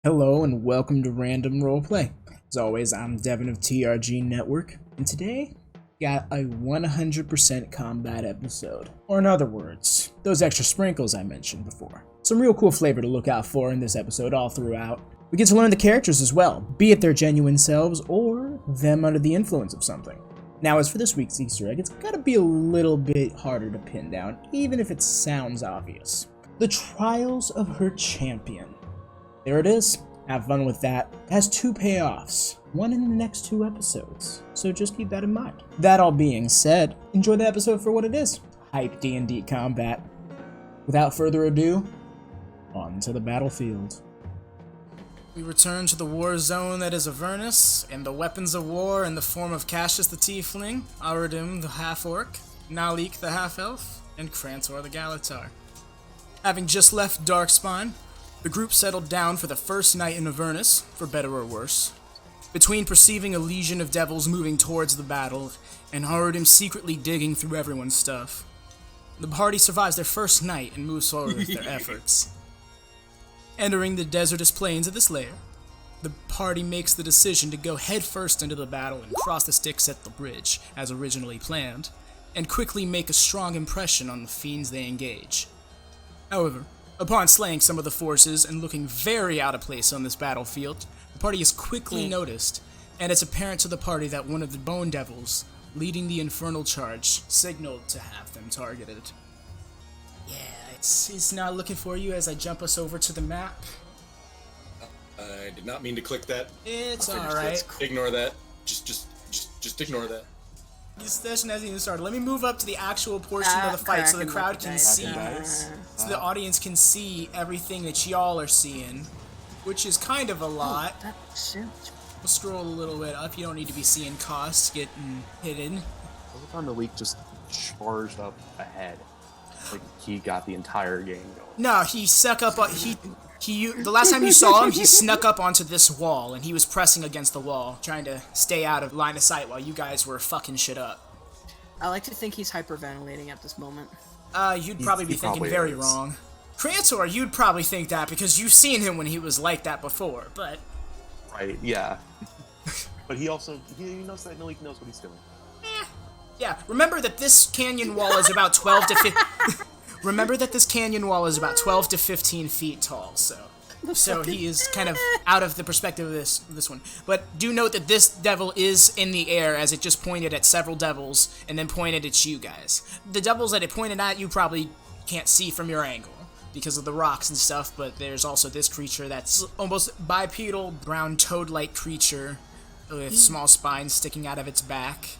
Hello and welcome to Random Roleplay. As always, I'm Deven of TRG Network, and today, got a 100% combat episode. Or in other words, those extra sprinkles I mentioned before. Some real cool flavor to look out for in this episode all throughout. We get to learn the characters as well, be it their genuine selves or them under the influence of something. Now as for this week's Easter egg, it's gotta be a little bit harder to pin down, even if it sounds obvious. The Trials of Her Champion. There it is. Have fun with that. It has two payoffs, one in the next 2 episodes, so just keep that in mind. That all being said, enjoy the episode for what it is. Hype D&D combat. Without further ado, on to the battlefield. We return to the war zone that is Avernus, and the weapons of war in the form of Cassius the Tiefling, Arudim the Half-Orc, Naleek the Half-Elf, and Crantor the Gallataur. Having just left Darkspawn, the group settled down for the first night in Avernus, for better or worse. Between perceiving a legion of devils moving towards the battle, and Arudim secretly digging through everyone's stuff, the party survives their first night and moves forward with their efforts. Entering the desertous plains of this lair, the party makes the decision to go headfirst into the battle and cross the Styx at the bridge, as originally planned, and quickly make a strong impression on the fiends they engage. However, upon slaying some of the forces and looking very out of place on this battlefield, the party is quickly noticed, and it's apparent to the party that one of the Bone Devils, leading the infernal charge, signaled to have them targeted. Yeah, it's not looking for you as I jump us over to the map. I did not mean to click that. It's alright. Ignore that. Just ignore that. This session hasn't even started. Let me move up to the actual portion of the fight so the crowd can see. So the audience can see everything that y'all are seeing, which is kind of a lot. We'll scroll a little bit up. You don't need to be seeing costs getting hidden. I look on the leak just charged up ahead. Like he got the entire game going. No, he stuck up. The last time you saw him, he snuck up onto this wall, and he was pressing against the wall, trying to stay out of line of sight while you guys were fucking shit up. I like to think he's hyperventilating at this moment. You'd probably be thinking very wrong. Crantor, you'd probably think that because you've seen him when he was like that before, but... Right, yeah. But he knows that Naleek knows what he's doing. Yeah, remember that this canyon wall is about 12 to 15... Remember that this canyon wall is about 12 to 15 feet tall, so he is kind of out of the perspective of this one. But do note that this devil is in the air, as it just pointed at several devils and then pointed at you guys. The devils that it pointed at you probably can't see from your angle because of the rocks and stuff, but there's also this creature that's almost bipedal, brown toad-like creature with small spines sticking out of its back.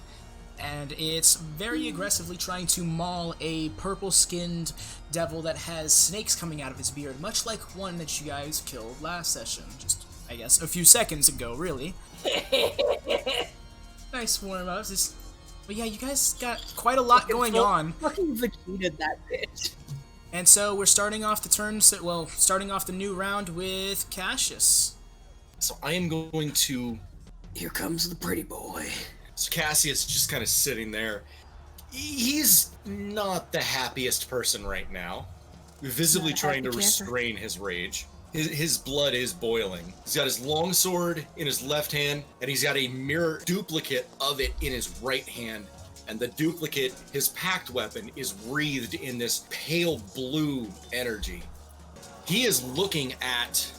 And it's very aggressively trying to maul a purple-skinned devil that has snakes coming out of his beard, much like one that you guys killed last session, just, I guess, a few seconds ago, really. Nice warm-ups. But yeah, you guys got quite a lot going on. Fucking Vegeta that bitch. And so we're starting off starting off the new round with Cassius. So I am going to... Here comes the pretty boy. So Cassius just kind of sitting there. He's not the happiest person right now. Visibly trying to restrain his rage. His blood is boiling. He's got his long sword in his left hand, and he's got a mirror duplicate of it in his right hand. And the duplicate, his pact weapon, is wreathed in this pale blue energy. He is looking at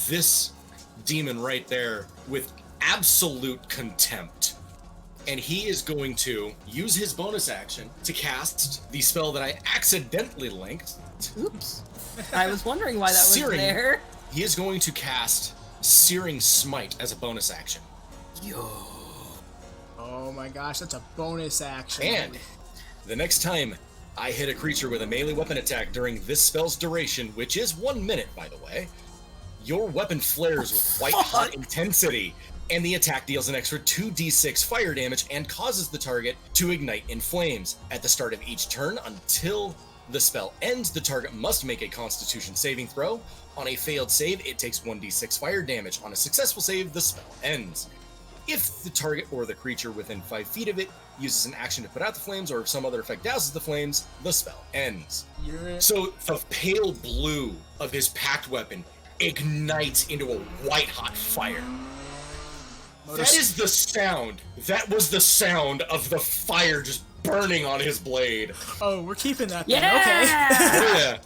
this demon right there with absolute contempt. And he is going to use his bonus action to cast the spell that I accidentally linked. Oops. I was wondering why that was there. He is going to cast Searing Smite as a bonus action. Yo. Oh my gosh, that's a bonus action. And the next time I hit a creature with a melee weapon attack during this spell's duration, which is 1 minute, by the way, your weapon flares with white-hot intensity, and the attack deals an extra 2d6 fire damage and causes the target to ignite in flames. At the start of each turn until the spell ends, the target must make a Constitution saving throw. On a failed save, it takes 1d6 fire damage. On a successful save, the spell ends. If the target or the creature within 5 feet of it uses an action to put out the flames, or if some other effect douses the flames, the spell ends. So the pale blue of his pact weapon ignites into a white-hot fire. That is the sound. That was the sound of the fire just burning on his blade. Oh, we're keeping that then. Yeah! Okay. Oh, yeah.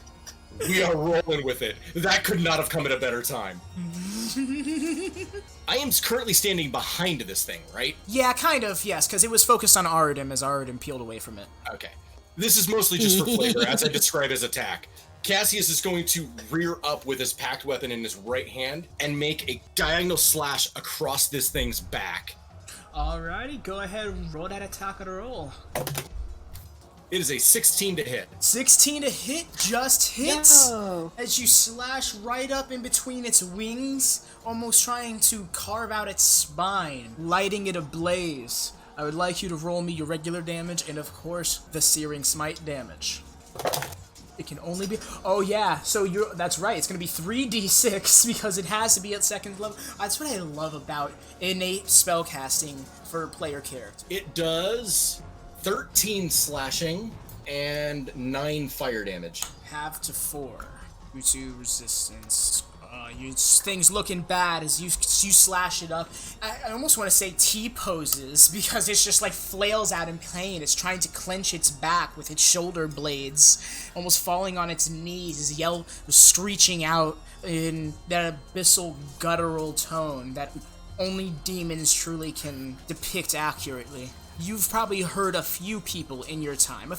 We are rolling with it. That could not have come at a better time. I am currently standing behind this thing, right? Yeah, kind of, yes, because it was focused on Arudim as Arudim peeled away from it. Okay. This is mostly just for flavor, as I describe his attack. Cassius is going to rear up with his packed weapon in his right hand and make a diagonal slash across this thing's back. Alrighty, go ahead and roll that attack on a roll. It is a 16 to hit. 16 to hit, just hits. Yo. As you slash right up in between its wings, almost trying to carve out its spine, lighting it ablaze. I would like you to roll me your regular damage and, of course, the Searing Smite damage. It can only be... Oh, yeah, so that's right. It's going to be 3d6 because it has to be at second level. That's what I love about innate spellcasting for player characters. It does 13 slashing and 9 fire damage. Half to 4. Due to resistance. Things looking bad as you slash it up. I almost want to say T-poses because it's just like flails out in pain. It's trying to clench its back with its shoulder blades, almost falling on its knees, screeching out in that abyssal guttural tone that only demons truly can depict accurately. You've probably heard a few people in your time,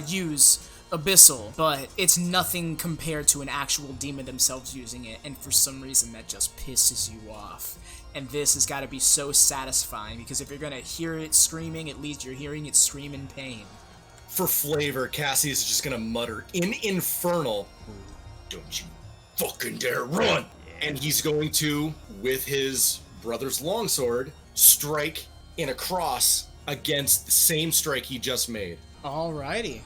use Abyssal, but it's nothing compared to an actual demon themselves using it, and for some reason that just pisses you off. And this has got to be so satisfying, because if you're gonna hear it screaming, at least you're hearing it scream in pain. For flavor, Cassius is just gonna mutter in Infernal, "Don't you fucking dare run!" And he's going to, with his brother's longsword, strike in a cross against the same strike he just made. Alrighty.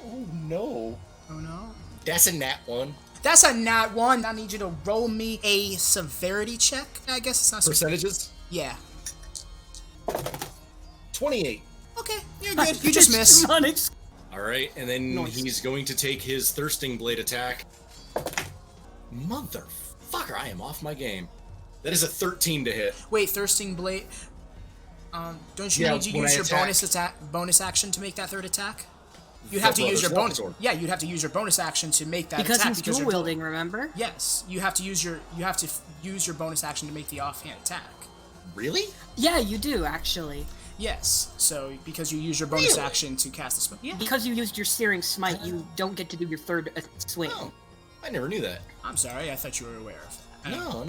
Oh no. Oh no. That's a nat 1. That's a nat 1. I need you to roll me a severity check. I guess it's not Percentages? Yeah. 28. Okay, you're good. You just missed. Alright, and then he's going to take his Thirsting Blade attack. Motherfucker, I am off my game. That is a 13 to hit. Wait, Thirsting Blade. Don't you need to use your bonus action to make that third attack? You have to use your bonus. Yeah, you'd have to use your bonus action to make that attack. Because he's dual wielding, remember? Yes, you have to use your bonus action to make the offhand attack. Really? Yeah, you do actually. Yes, so because you use your bonus action to cast the spell. Yeah. Because you used your Searing Smite, you don't get to do your third swing. Oh, I never knew that. I'm sorry, I thought you were aware of that. No.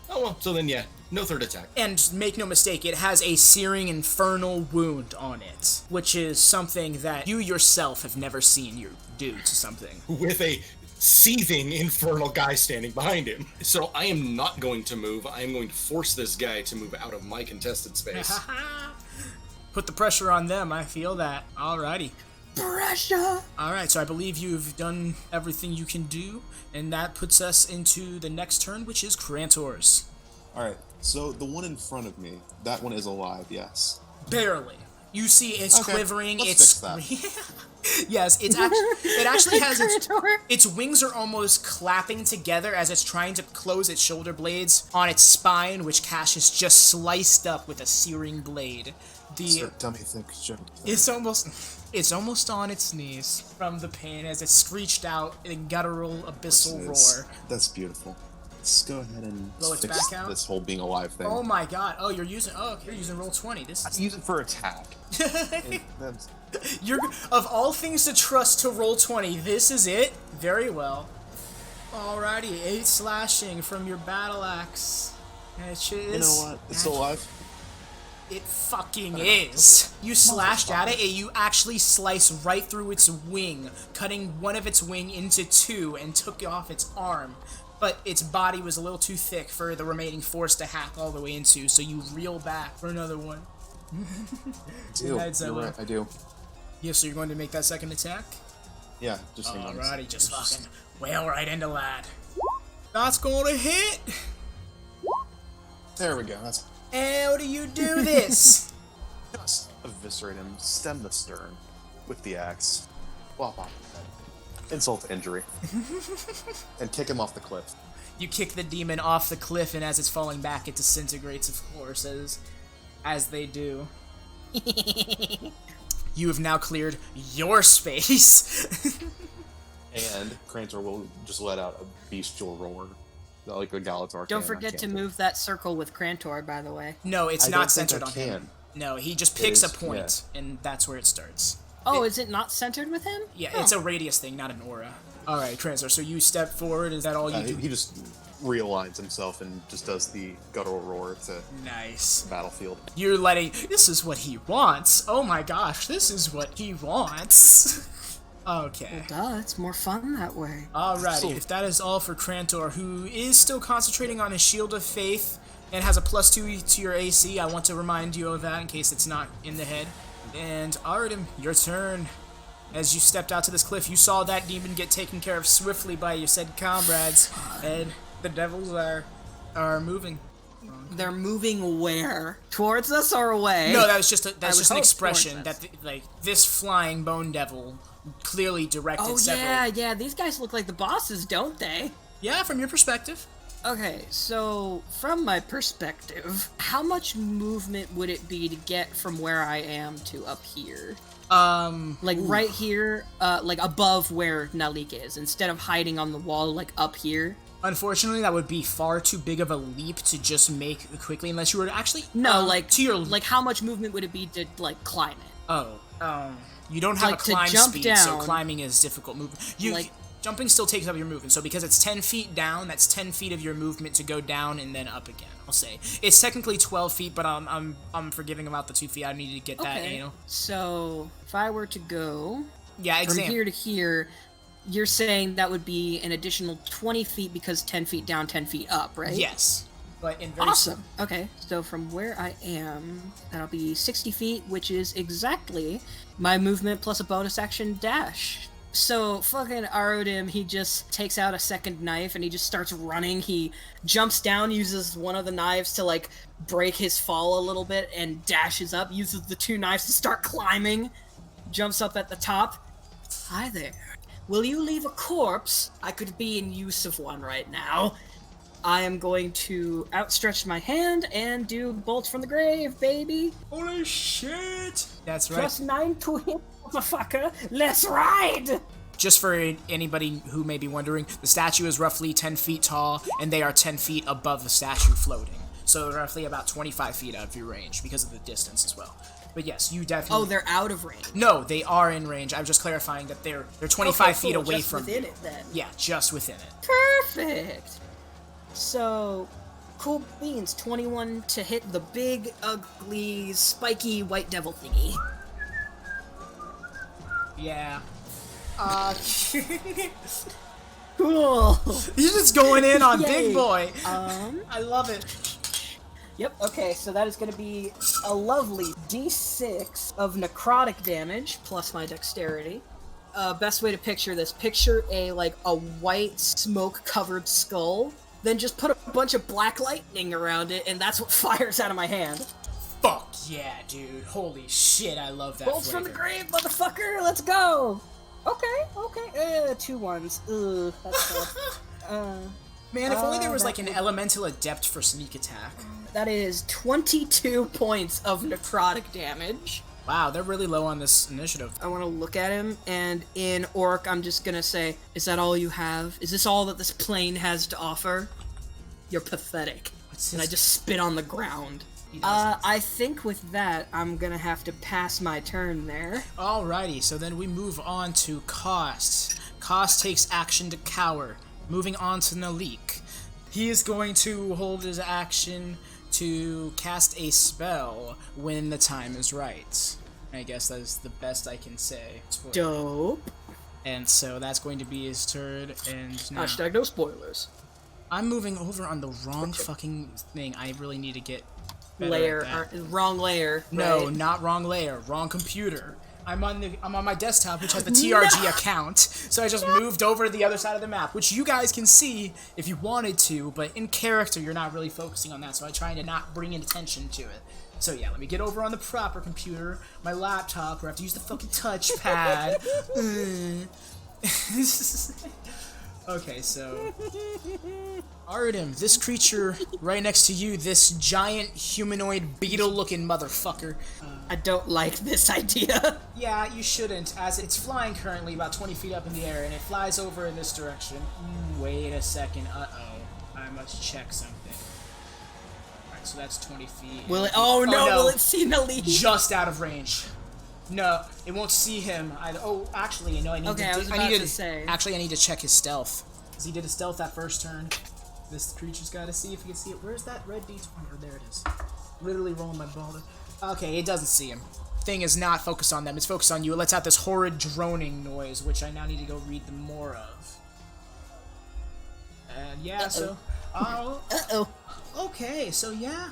Oh well, so then yeah, no third attack. And make no mistake, it has a searing infernal wound on it, which is something that you yourself have never seen you do to something. With a seething infernal guy standing behind him. So I am not going to move. I am going to force this guy to move out of my contested space. Put the pressure on them, I feel that. Alrighty. Pressure! Alright, so I believe you've done everything you can do, and that puts us into the next turn, which is Crantor's. Alright, so the one in front of me, that one is alive, yes. Barely. You see it's quivering, let's fix that. Yes, it actually has its wings are almost clapping together as it's trying to close its shoulder blades on its spine, which Cassius just sliced up with a searing blade. It's almost on its knees from the pain as it screeched out in a guttural, abyssal roar. That's beautiful. Let's go ahead and fix this whole being alive thing. Oh my god! Oh, you're using roll 20. I use it for attack. Of all things to trust to roll 20, this is it. Very well. Alrighty, 8 slashing from your battle axe. You know what? It's still alive. It fucking is. You slashed at it, and you actually slice right through its wing, cutting one of its wing into 2 and took off its arm. But its body was a little too thick for the remaining force to hack all the way into, so you reel back for another one. You're right, I do. Yeah, so you're going to make that second attack? Yeah, just alrighty, just fucking wail right into lad. That's gonna hit! There we go, How do you do this? Just eviscerate him, stem the stern with the axe. Flop off his head. Insult to injury. And kick him off the cliff. You kick the demon off the cliff, and as it's falling back, it disintegrates, of course, as they do. You have now cleared your space. And Crantor will just let out a bestial roar, like the Gallataur. Don't forget to move that circle with Crantor, by the way. No, it's I not don't think centered I on can. him. No, he just picks a is, point, and that's where it starts. Oh, is it not centered with him? Yeah, Oh. it's a radius thing, not an aura. All right, Crantor, so you step forward. Is that all you do? He just realigns himself and just does the guttural roar to Nice. battlefield. You're letting... This is what he wants. Oh my gosh, this is what he wants. Okay. Duh, it's more fun that way. Alrighty, So- if that is all for Crantor, who is still concentrating on his Shield of Faith and has a +2 to your AC, I want to remind you of that in case it's not in the head. And Arudim, your turn. As you stepped out to this cliff, you saw that demon get taken care of swiftly by your said comrades, and the devils are moving. They're moving where? Towards us or away? No, that was just I would an hope expression towards that this flying bone devil clearly directed Oh, several. yeah, these guys look like the bosses, don't they? Yeah, from your perspective. Okay, so from my perspective, how much movement would it be to get from where I am to up here? Like right here, like above where Naleek is, instead of hiding on the wall, like up here. Unfortunately, that would be far too big of a leap to just make quickly, unless you were to actually No, like to your like how much movement would it be to like climb it? you don't have like, a to climb jump speed, so down- climbing is difficult movement. Like- Jumping still takes up your movement, so because it's 10 feet down, that's 10 feet of your movement to go down and then up again. I'll say it's technically 12 feet, but I'm forgiving about the 2 feet. I need to get that, you know. So if I were to go Yeah, from example. here to here, you're saying that would be an additional 20 feet because 10 feet down, 10 feet up, right? Yes, but in very Awesome. Okay, so from where I am, that'll be 60 feet, which is exactly my movement plus a bonus action dash. So fucking Arudim, he just takes out a second knife and he just starts running. He jumps down, uses one of the knives to like break his fall a little bit, and dashes up, uses the two knives to start climbing, jumps up at the top. Hi there. Will you leave a corpse? I could be in use of one right now. I am going to outstretch my hand and do bolts from the grave, baby. Holy shit! That's right. Plus 9 to hit, motherfucker. Let's ride! Just for anybody who may be wondering, the statue is roughly 10 feet tall, and they are 10 feet above the statue floating. So roughly about 25 feet out of your range, because of the distance as well. But yes, you definitely... Oh, they're out of range. No, they are in range. I'm just clarifying that they're 25 Okay, feet cool, away just from within you. it, then. Yeah, just within it. Perfect. So, cool beans. 21 to hit the big, ugly, spiky white devil thingy. Yeah. Cool. You're just going in on Yay. Big Boy. I love it. Yep, okay, so that is going to be a lovely d6 of necrotic damage, plus my dexterity. Best way to picture this, picture a white smoke-covered skull, then just put a bunch of black lightning around it, and that's what fires out of my hand. Fuck yeah, dude. Holy shit, I love that Bolts from the flavor. grave, motherfucker, let's go! Okay, 2 1s. Ugh, that's bad. Man, if only there was that like an would- elemental adept for sneak attack. That is 22 points of necrotic damage. Wow, they're really low on this initiative. I want to look at him, and in Orc, I'm just gonna say, is that all you have? Is this all that this plane has to offer? You're pathetic. What's And I his- just spit on the ground. He doesn't. I think with that, I'm gonna have to pass my turn there. Alrighty, so then we move on to Cost. Cost takes action to cower. Moving on to Naleek. He is going to hold his action to cast a spell when the time is right. I guess that is the best I can say. Dope. And so that's going to be his turn, and now Hashtag no spoilers. I'm moving over on the wrong fucking thing. I really need to get better Layer, at that. wrong layer. No, right? not wrong layer, wrong computer. I'm on my desktop, which has the TRG account, so I just moved over to the other side of the map, which you guys can see if you wanted to, but in character you're not really focusing on that, so I try to not bring in attention to it. So yeah, let me get over on the proper computer, my laptop, where I have to use the fucking touchpad. Okay, so Arudim, this creature right next to you, this giant humanoid beetle-looking motherfucker. I don't like this idea. Yeah, you shouldn't, as it's flying currently about 20 feet up in the air, and it flies over in this direction. Wait a second, I must check something. Alright, so that's 20 feet. Will it? Oh no! Will it see Naleek? Just out of range. No, it won't see him. Actually, no, I need to say. Actually, I need to check his stealth. Because he did a stealth that first turn. This creature's got to see if he can see it. Where's that red D20? Oh, there it is. Literally rolling my ball. Okay, it doesn't see him. Thing is not focused on them. It's focused on you. It lets out this horrid droning noise, which I now need to go read them more of. And yeah, so... Okay, so yeah.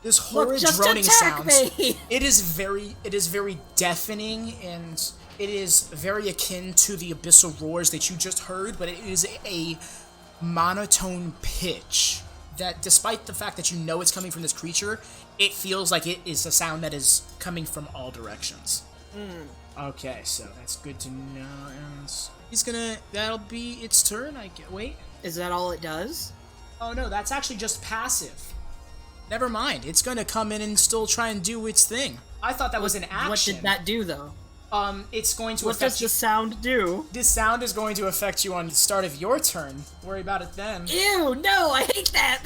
This horrid droning sounds. It is very deafening, and it is very akin to the abyssal roars that you just heard, but it is a monotone pitch that, despite the fact that you know it's coming from this creature, it feels like it is a sound that is coming from all directions. Okay, so that's good to know. And that'll be its turn. Wait. Is that all it does? Oh no, that's actually just passive. Never mind. It's gonna come in and still try and do its thing. I thought that was an action. What did that do, though? It's going to affect you. What does the sound do? This sound is going to affect you on the start of your turn. Worry about it then. Ew, no, I hate that!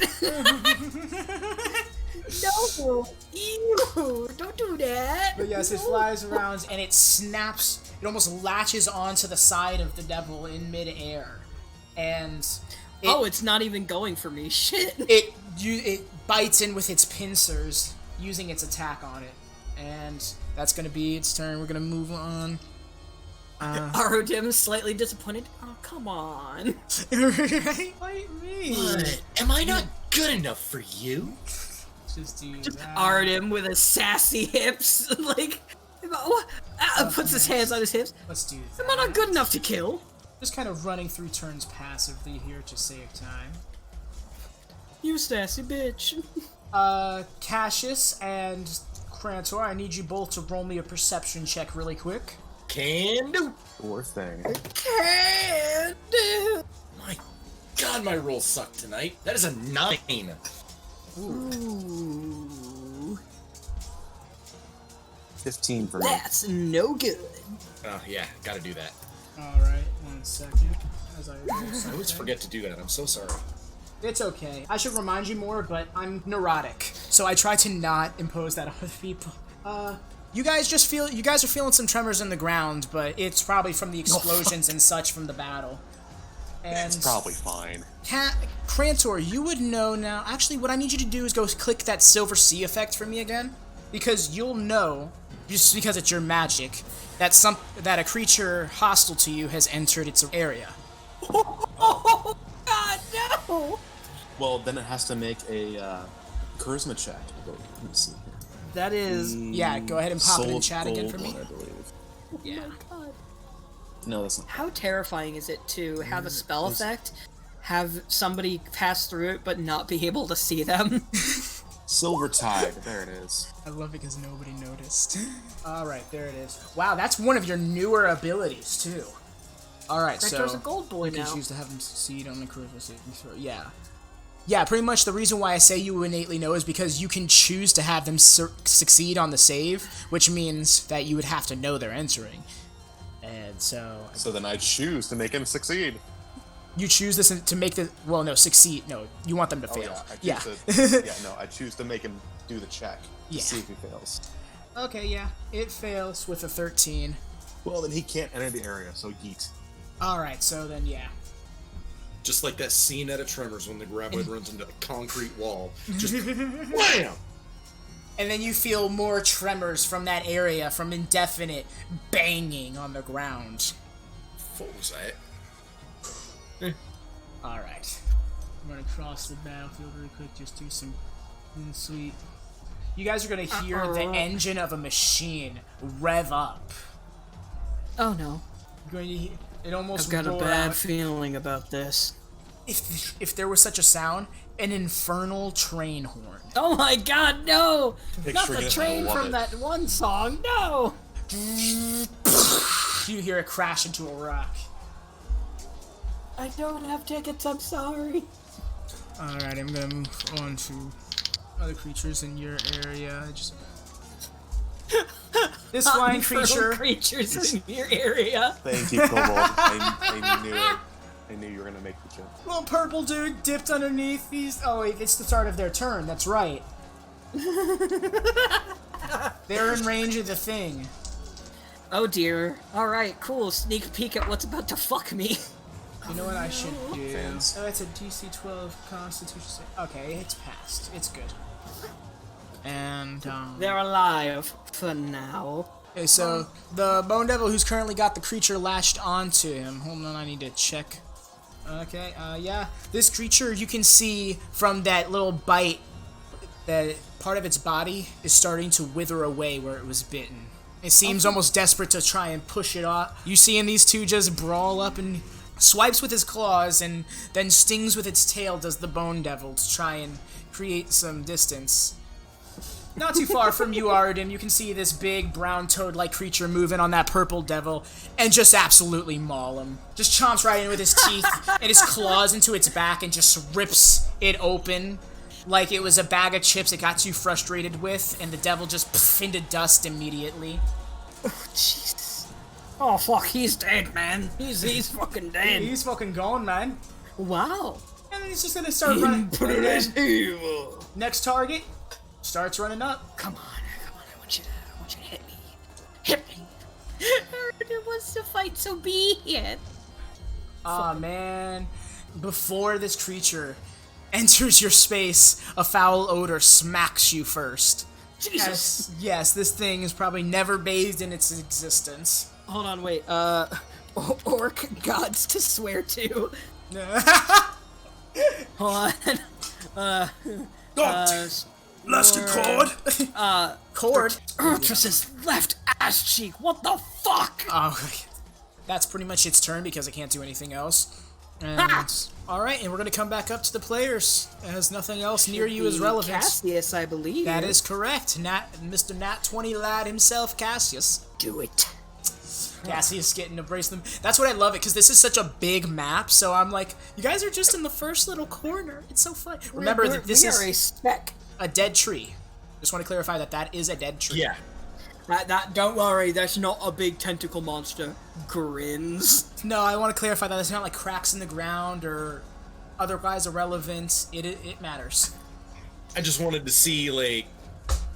No! Ew! Don't do that! But yes, it flies around and it snaps. It almost latches onto the side of the devil in midair. And... it's not even going for me. Shit! It bites in with its pincers, using its attack on it. And that's gonna be its turn. We're gonna move on. Arudim slightly disappointed. Oh, come on. Right? Bite me. What? Am I not good enough for you? Just do that. Arudim with his sassy hips, like, puts his hands on his hips. Let's do that. Am I not good enough to kill? Just kind of running through turns passively here to save time. You sassy bitch. Cassius and Crantor, I need you both to roll me a perception check really quick. Can do. Sure thing. Can do. My God, my rolls suck tonight. That is a 9. Ooh. 15 for me. That's no good. Oh yeah, gotta do that. Alright, 1 second. As I always forget to do that. I'm so sorry. It's okay. I should remind you more, but I'm neurotic, so I try to not impose that on other people. You guys are feeling some tremors in the ground, but it's probably from the explosions and such from the battle. And it's probably fine. Crantor, you would know now. Actually, what I need you to do is go click that Silver Sea effect for me again, because you'll know, just because it's your magic, that a creature hostile to you has entered its area. Oh God, no! Well, then it has to make a charisma check. Let me see here. That is... Yeah, go ahead and pop it in chat again for me. I believe. Yeah. Oh my God. No, that's not. How terrifying is it to have a spell effect, have somebody pass through it, but not be able to see them? Silver Tide. There it is. I love it because nobody noticed. Alright, there it is. Wow, that's one of your newer abilities, too. Alright, so... Crantor's a gold boy you can now. choose to have him succeed on the charisma saving throw. Yeah. Yeah, pretty much the reason why I say you innately know is because you can choose to have them succeed on the save, which means that you would have to know they're entering. And so... So then I choose to make him succeed. You choose this to make the... Well, no, succeed. No, you want them to fail. I choose to make him do the check to see if he fails. Okay, yeah. It fails with a 13. Well, then he can't enter the area, so yeet. Alright, so then, yeah. Just like that scene out of Tremors when the graboid runs into a concrete wall. Just wham! And then you feel more tremors from that area, from indefinite banging on the ground. What was that? Alright. I'm gonna cross the battlefield really quick, just do some sweet. You guys are gonna hear the engine of a machine rev up. Oh no. You're going to hear, it almost I've got a roar bad out. feeling about this. If there was such a sound, an infernal train horn. Oh my God, no! Not Picturing the it, train I love from it. that one song, no! You hear it crash into a rock. I don't have tickets, I'm sorry. Alright, I'm gonna move on to other creatures in your area. This flying creature. Creatures in your area. Thank you, Kobold. I knew it. I knew you were gonna make the joke. Little purple dude dipped underneath these. Oh, wait, it's the start of their turn. That's right. They're in range of the thing. Oh dear. Alright, cool. Sneak peek at what's about to fuck me. You know what I should do? Fans. Oh, it's a DC 12 Constitution save. Okay, it's passed. It's good. And, They're alive for now. okay, so the Bone Devil who's currently got the creature lashed onto him. Hold on, I need to check. Okay, yeah. This creature, you can see from that little bite that part of its body is starting to wither away where it was bitten. It seems almost desperate to try and push it off. You seeing these two just brawl up and swipes with his claws and then stings with its tail does the Bone Devil to try and create some distance. Not too far from you, Arudim, you can see this big brown toad-like creature moving on that purple devil and just absolutely maul him. Just chomps right in with his teeth and his claws into its back and just rips it open like it was a bag of chips it got too frustrated with, and the devil just pff, into dust immediately. Jesus. Oh fuck, he's dead, man. He's fucking dead. He's fucking gone, man. Wow. And then he's just gonna start running. Evil. Next target starts running up. Come on, I want you to hit me. Hit me. Arudim wants to fight, so be it. Aw, man. Before this creature enters your space, a foul odor smacks you first. Jesus. Yes, this thing is probably never bathed in its existence. Hold on, wait. Orc gods to swear to. Hold on. Lust cord. Cord. Urtrus's left ass cheek. What the fuck? Oh, that's pretty much its turn because it can't do anything else. And alright, and we're gonna come back up to the players, as nothing else near you is relevant. Cassius, I believe. That is correct. Mr. Nat 20 lad himself, Cassius. Do it. Cassius getting to brace them. That's what I love it, because this is such a big map, so I'm like, you guys are just in the first little corner. It's so fun. Remember that this is a speck. a dead tree. Just want to clarify that that is a dead tree. Yeah. That don't worry, that's not a big tentacle monster. Grins. No, I want to clarify that it's not like cracks in the ground or otherwise irrelevant. It matters. I just wanted to see, like,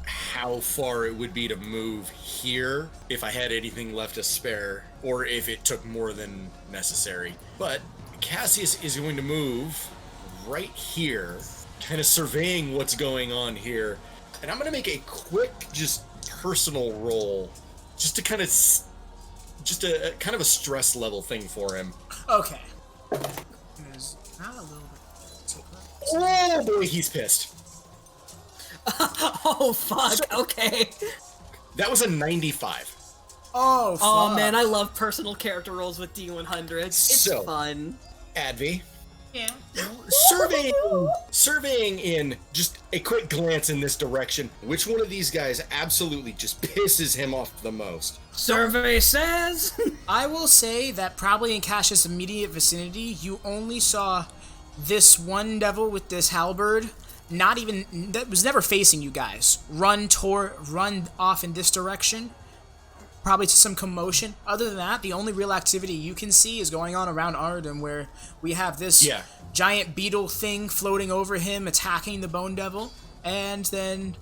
how far it would be to move here if I had anything left to spare, or if it took more than necessary. But Cassius is going to move right here, kind of surveying what's going on here. And I'm going to make a quick, just personal roll, just to kind of, just a kind of a stress level thing for him. Okay. There's not a little bit. Oh boy, he's pissed. Oh fuck, okay. That was a 95. Oh, fuck. Oh man, I love personal character rolls with D100. It's So- fun. Advy, Yeah. surveying in just a quick glance in this direction, which one of these guys absolutely just pisses him off the most? Survey says. I will say that probably in Cassius' immediate vicinity, you only saw this one devil with this halberd, that was never facing you guys, run off in this direction, probably to some commotion. Other than that, the only real activity you can see is going on around Arudim, where we have this giant beetle thing floating over him, attacking the Bone Devil, and then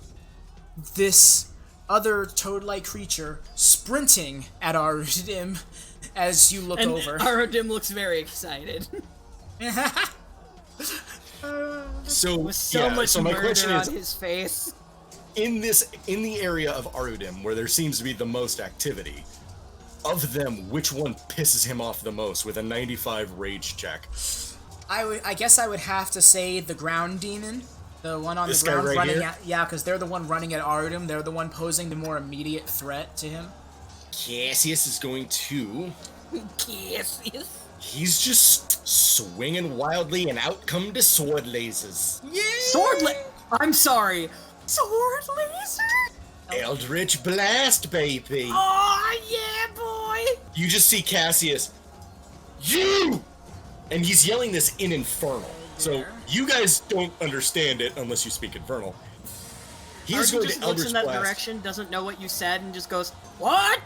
this other toad-like creature sprinting at Arudim as you look And over. Arudim looks very excited. So, With so much so my murder question on is, his face. in the area of Arudim, where there seems to be the most activity, of them, which one pisses him off the most with a 95 rage check? I guess I would have to say the ground demon, the one on This the guy ground right running here? at, yeah, because they're the one running at Arudim. They're the one posing the more immediate threat to him. Cassius is going to... Cassius. He's just swinging wildly, and out come the sword lasers. I'm sorry. Sword laser? Eldritch Blast, baby! Oh yeah, boy! You just see Cassius. You! And he's yelling this in Infernal. So you guys don't understand it unless you speak Infernal. He's Arden going just to looks Eldritch in that Blast. direction, doesn't know what you said, and just goes, "What?"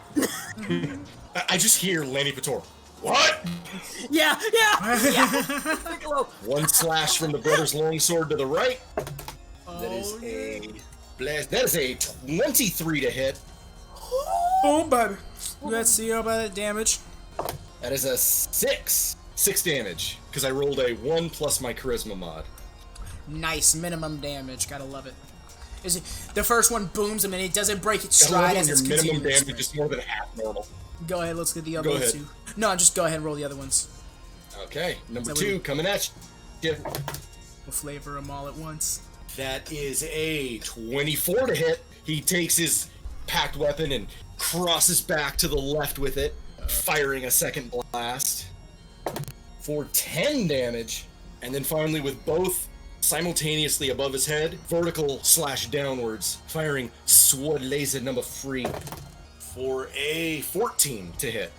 I just hear Lanny Pator. What? yeah. One slash from the Brother's Longsword to the right. That is a blast. That is a 23 to hit. Boom, baby. Let's see about that damage. That is a 6 damage, because I rolled a 1 plus my charisma mod. Nice minimum damage. Gotta love it. Is it the first one booms him and it doesn't break its I love stride when as your it's minimum continuing damage is more than half normal. Go ahead, let's get the other Go ones ahead. too. No, just go ahead and roll the other ones. Okay, number Is that 2 what coming at you. We'll flavor them all at once. That is a 24 to hit. He takes his packed weapon and crosses back to the left with it, firing a second blast for 10 damage. And then finally, with both simultaneously above his head, vertical / downwards, firing sword laser number 3 for a 14 to hit.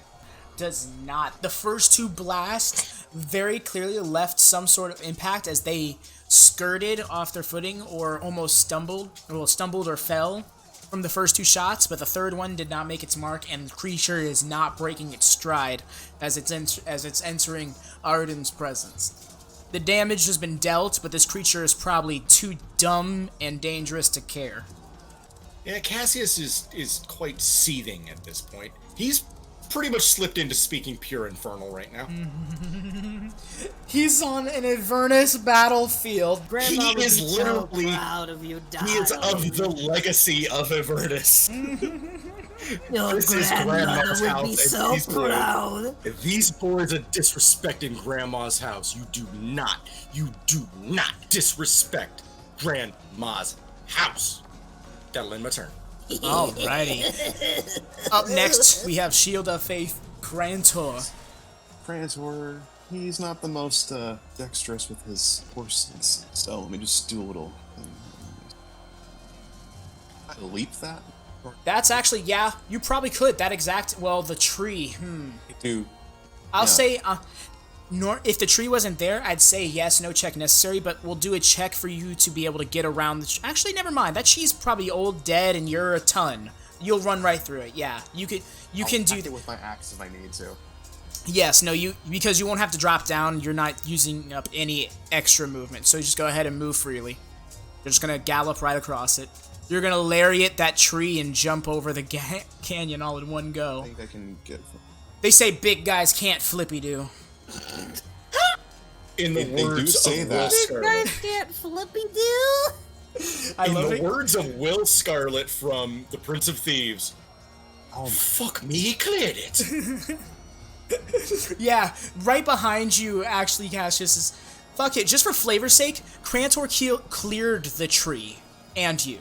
Does not. The first two blasts very clearly left some sort of impact as they skirted off their footing or almost stumbled or fell from the first two shots, but the third one did not make its mark, and the creature is not breaking its stride as it's entering Aruden's presence. The damage has been dealt, but this creature is probably too dumb and dangerous to care. Yeah, Cassius is quite seething at this point. He's pretty much slipped into speaking pure Infernal right now. He's on an Avernus battlefield. Grandma He would is be literally- so proud of you, He is of the legacy of Avernus. Your This is grandmother Grandma's would house, be and so these boys- proud. If these boys are disrespecting Grandma's house, you do not disrespect Grandma's house. That'll end my turn. Alrighty. Up next, we have Shield of Faith, Crantor. Crantor, he's not the most dexterous with his horses, so let me just do a little thing. I leap that? That's actually, yeah, you probably could. That exact, well, the tree, Do I'll say, if the tree wasn't there, I'd say yes, no check necessary, but we'll do a check for you to be able to get around the Actually, never mind. That tree's probably old, dead, and you're a ton. You'll run right through it, yeah. You can do it with my axe if I need to. Yes, no, because you won't have to drop down, you're not using up any extra movement, so you just go ahead and move freely. You're just gonna gallop right across it. You're gonna lariat that tree and jump over the canyon all in one I go. think I can get... They say big guys can't flippy-do. In the They do words say of that. Will Scarlet. Can't flippy do. I In love the it. words of Will Scarlet from The Prince of Thieves. Oh my... Fuck me, he cleared it. Yeah, right behind you, actually, Cassius, is... Fuck it, just for flavor's sake, Crantor cleared the tree. And you.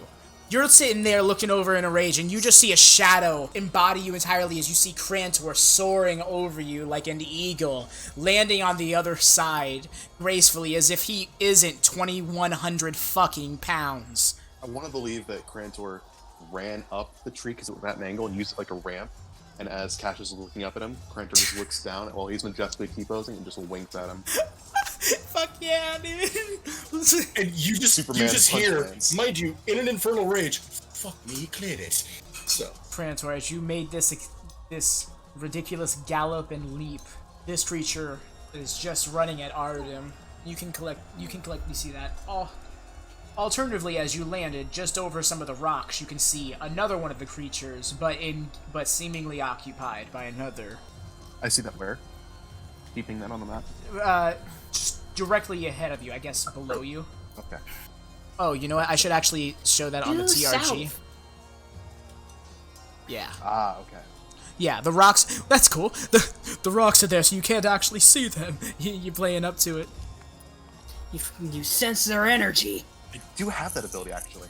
You're sitting there looking over in a rage, and you just see a shadow embody you entirely as you see Crantor soaring over you like an eagle, landing on the other side gracefully as if he isn't 2,100 fucking pounds. I want to believe that Crantor ran up the tree because it was at an angle and used it like a ramp. And as Cassius is looking up at him, Crantor just looks down while he's majestically T-posing and just winks at him. Fuck yeah, dude. And you just Superman hear, punch mind you, in an infernal rage, fuck me, he cleared it. So, Crantor, as you made this ridiculous gallop and leap, this creature is just running at Arudim. You can collectively see that. Alternatively, as you landed just over some of the rocks, you can see another one of the creatures, but seemingly occupied by another. I see that where? Keeping that on the map? Just directly ahead of you, I guess below you. Okay. Oh, you know what? I should actually show that on the Due TRG. south. Yeah. Ah, okay. Yeah, the rocks, that's cool. The rocks are there, so you can't actually see them. You're playing up to it. You sense their energy. I do have that ability, actually.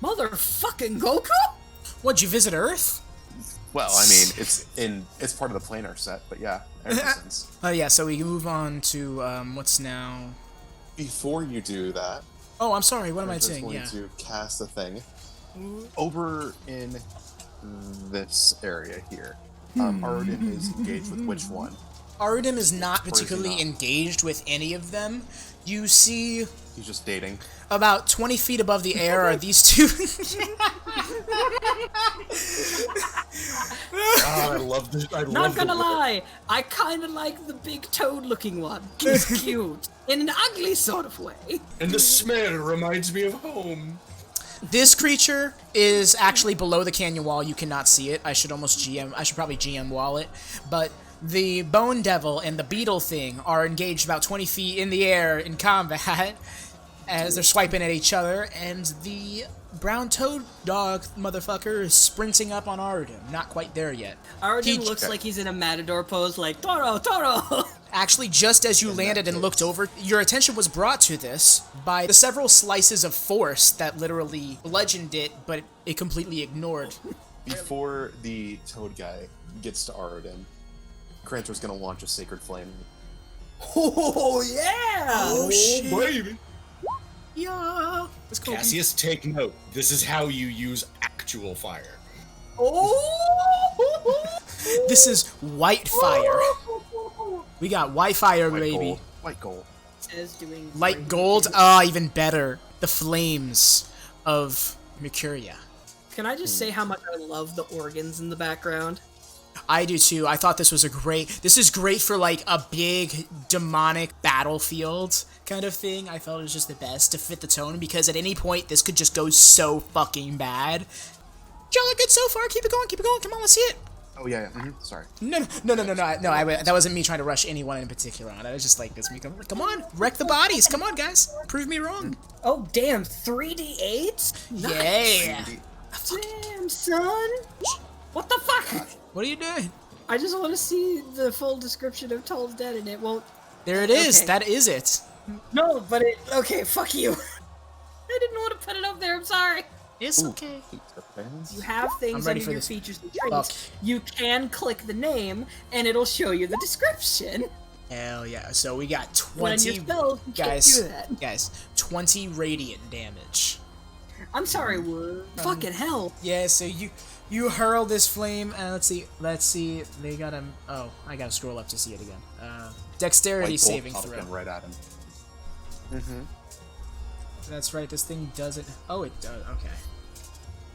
Motherfucking Goku? What'd you visit Earth? Well, I mean, it's part of the planar set, but yeah, ever since. Oh yeah, so we can move on to, what's now... Before you do that, Oh, I'm sorry, what am I Crantor's saying? going Yeah. to cast a thing over in this area here. Arudim is engaged with which one? Arudim is not Or is he particularly not? engaged with any of them. You see He's just dating. about 20 feet above the air are these two. God, I love this. Not gonna lie, I kinda like the big toad-looking one. He's cute. In an ugly sort of way. And the smell reminds me of home. This creature is actually below the canyon wall. You cannot see it. I should probably GM wall it. But the Bone Devil and the Beetle thing are engaged about 20 feet in the air in combat as they're swiping at each other, and the brown toad dog motherfucker is sprinting up on Arudim. Not quite there yet. Arudim looks like he's in a matador pose, like, Toro, Toro! Actually, just as you landed and looked over, your attention was brought to this by the several slices of force that literally bludgeoned it, but it completely ignored. Before the toad guy gets to Arudim, Crantor's gonna launch a sacred flame. Oh, yeah! Oh, shit. Baby. Yeah. Let's go. Cassius, take note. This is how you use actual fire. Oh! This is white fire. We got white fire, White baby. gold. White gold. Says doing Light great. gold? Ah, even better. The flames of Mercuria. Can I just say how much I love the organs in the background? I do too. I thought this is great for like a big demonic battlefield kind of thing. I felt it was just the best to fit the tone, because at any point this could just go so fucking bad. Y'all are good so far. Keep it going. Come on, let's see it. Oh yeah. Sorry. No. That wasn't me trying to rush anyone in particular on. I was just like, this me. Come on, wreck the bodies. Come on, guys. Prove me wrong. Oh, damn, 3d8s? Yeah. Damn, son! What the fuck? What are you doing? I just want to see the full description of Toll's Dead, and it won't... There it is. Okay. That is it. No, but it... Okay, fuck you. I didn't want to put it up there, I'm sorry. It's Ooh. okay. You have I'm things ready under for your this. features and Fuck. traits. You can click the name, and it'll show you the description. Hell yeah. So we got When your 20 spells, you can't guys. do that. Guys, 20 radiant damage. I'm sorry, Wood. Fucking hell. Yeah, so you hurl this flame, and let's see, they got him. Oh, I gotta scroll up to see it again. Dexterity White gold saving popped throw. in right at him. That's right, this thing doesn't. Oh, it does. Okay.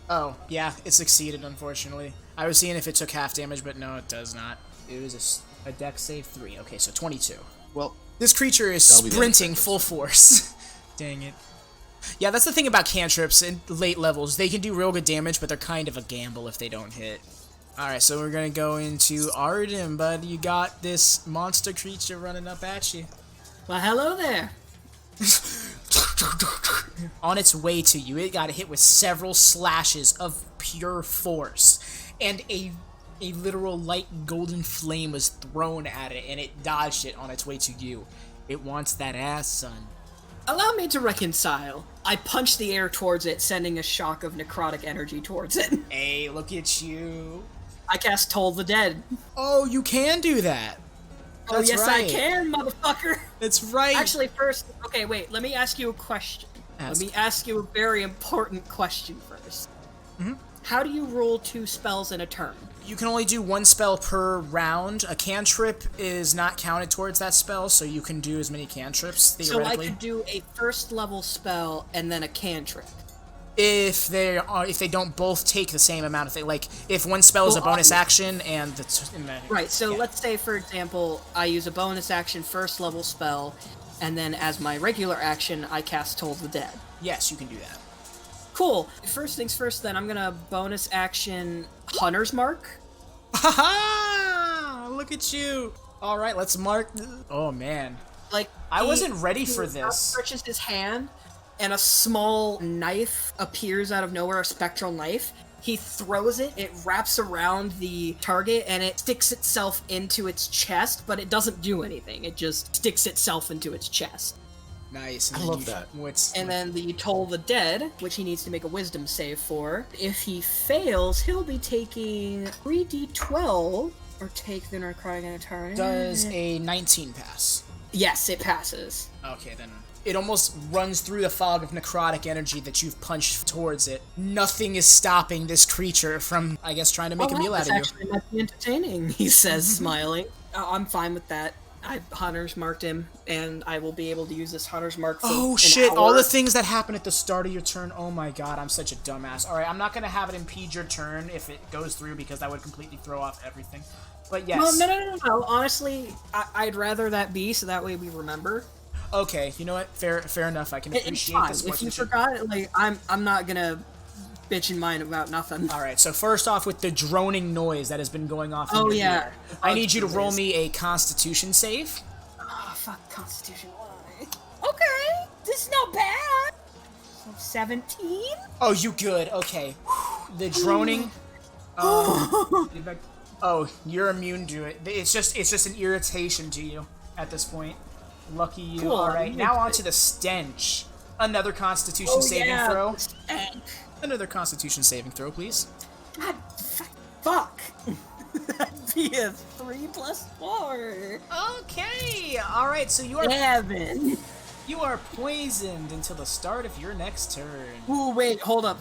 Oh, yeah, it succeeded, unfortunately. I was seeing if it took half damage, but no, it does not. It was a dex save 3. Okay, so 22. Well, This creature is That'll be the sprinting end of full force. Dang it. Yeah, that's the thing about cantrips in late levels. They can do real good damage, but they're kind of a gamble if they don't hit. Alright, so we're gonna go into Arudim, bud. You got this monster creature running up at you. Well, hello there. On its way to you, it got hit with several slashes of pure force, and a literal light golden flame was thrown at it, and it dodged it on its way to you. It wants that ass, son. Allow me to reconcile. I punched the air towards it, sending a shock of necrotic energy towards it. Hey, look at you. I cast Toll the Dead. Oh, you can do that. Oh, That's yes, right. I can, motherfucker. That's right. Actually, first, okay, wait, let me ask you a question. Ask. Let me ask you a very important question first. How do you roll 2 spells in a turn? You can only do 1 spell per round. A cantrip is not counted towards that spell, so you can do as many cantrips, So I theoretically. could do a first level spell and then a cantrip. If they don't both take the same amount of thing, like if one spell is a Well, bonus action and Right, so yeah. let's say, for example, I use a bonus action first level spell, and then as my regular action, I cast Toll the Dead. Yes, you can do that. Cool. First things first, then, I'm gonna bonus action Hunter's Mark. Ha! Look at you. All right, let's mark. Oh man, Like, I wasn't ready for he this. stretches his hand, and a small knife appears out of nowhere, a spectral knife. He throws it, it wraps around the target, and it sticks itself into its chest, but it doesn't do anything. It just sticks itself into its chest. Nice. I love that. And then the Toll the Dead, which he needs to make a wisdom save for. If he fails, he'll be taking 3d12, or take the necrotic Gallataur. does a 19 pass? Yes, it passes. Okay, then it almost runs through the fog of necrotic energy that you've punched towards it. Nothing is stopping this creature from, I guess, trying to make a meal out of you. This actually might be entertaining, he says, smiling. I'm fine with that. I Hunter's marked him, and I will be able to use this Hunter's mark for Oh an shit, hour. all the things that happen at the start of your turn. Oh my god, I'm such a dumbass. Alright, I'm not going to have it impede your turn if it goes through because that would completely throw off everything. But yes. Well, no. Honestly, I'd rather that be so that way we remember. Okay, you know what? Fair enough. I can appreciate this. If you forgot, like, I'm not gonna bitch and mind about nothing. Alright, so first off with the droning noise that has been going off in your ear, I need you to roll me a Constitution save. Oh, fuck, Constitution. Why? Okay, this is not bad. So 17? Oh, you good. Okay. The droning... oh, you're immune to it. It's just an irritation to you at this point. Lucky you. Cool. Alright, now on to the stench. Another Constitution saving throw. Stench. Another Constitution saving throw, please. God, fuck. That'd be a 3 + 4. Okay. Alright, so you are... Deven. You are poisoned until the start of your next turn. Ooh, wait, hold up.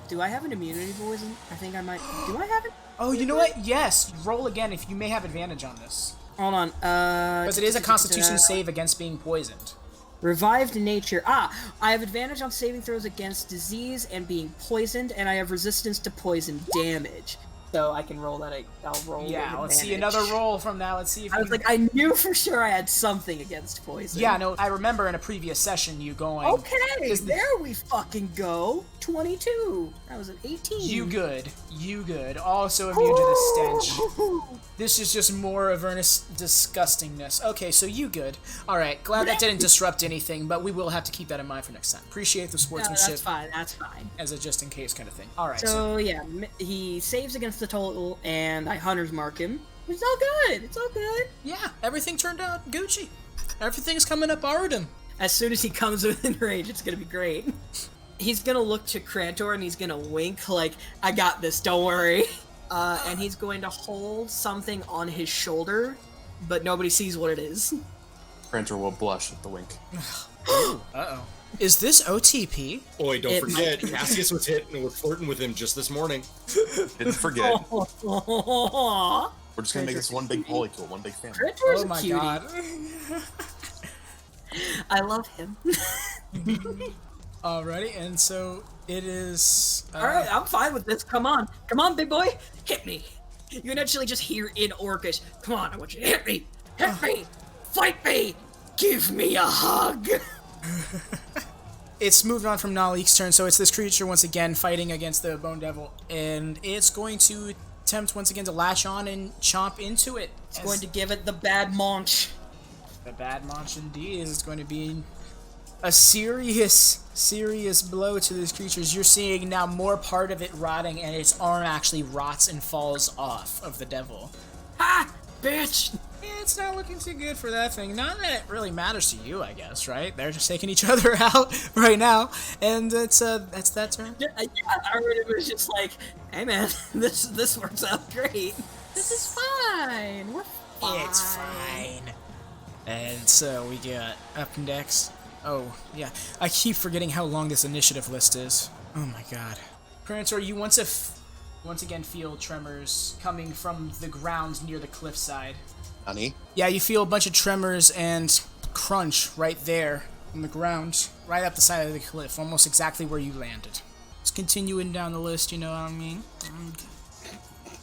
Do I have an immunity poison? I think I might. Do I have it? Oh, you know what? Yes. Roll again if you may have advantage on this. Hold on. Because it is a Constitution save against being poisoned. Revived nature. I have advantage on saving throws against disease and being poisoned, and I have resistance to poison damage. So I can roll that. I'll roll. Yeah, let's see advantage. another roll from that. Let's see if I was like, I knew for sure I had something against poison. Yeah, no, I remember in a previous session you going... Okay, there we fucking go. 22. That was an 18. You good. Also immune to the stench. This is just more Avernus disgustingness. Okay, so you good. Alright, glad that didn't disrupt anything, but we will have to keep that in mind for next time. Appreciate the sportsmanship. That's fine. As a just-in-case kind of thing. Alright, So, yeah, he saves against the total, and I Hunter's mark him. It's all good. Yeah, everything turned out Gucci. Everything's coming up Arudim. As soon as he comes within range, it's gonna be great. He's gonna look to Crantor and he's gonna wink like, I got this, don't worry. And he's going to hold something on his shoulder, but nobody sees what it is. Crantor will blush at the wink. Uh-oh. Is this OTP? Boy, don't It forget, might be. Cassius was hit and was flirting with him just this morning. Didn't forget. Aww. We're just gonna make this one big polycule, one big family. Crantor's Oh a my cutie. god. I love him. Alrighty, and so it is... Alright, I'm fine with this. Come on, big boy. Hit me. You can actually just hear in Orcish. Come on, I want you to hit me. Hit me. Fight me. Give me a hug. It's moved on from Naleek's turn, so it's this creature once again fighting against the Bone Devil, and it's going to attempt once again to latch on and chomp into it. It's going to give it the bad munch. The bad munch indeed. It's going to be a serious blow to these creatures. You're seeing now more part of it rotting, and its arm actually rots and falls off of the devil. Ha! Bitch! It's not looking too good for that thing. Not that it really matters to you, I guess, right? They're just taking each other out right now, and that's that turn. Yeah, I already was just like, hey man, this works out great. This is fine. We're fine. It's fine. And so we got up next. Oh yeah, I keep forgetting how long this initiative list is. Oh my god. Crantor, you once again feel tremors coming from the ground near the cliffside. Honey? Yeah, you feel a bunch of tremors and crunch right there on the ground, right up the side of the cliff, almost exactly where you landed. Just continuing down the list, you know what I mean?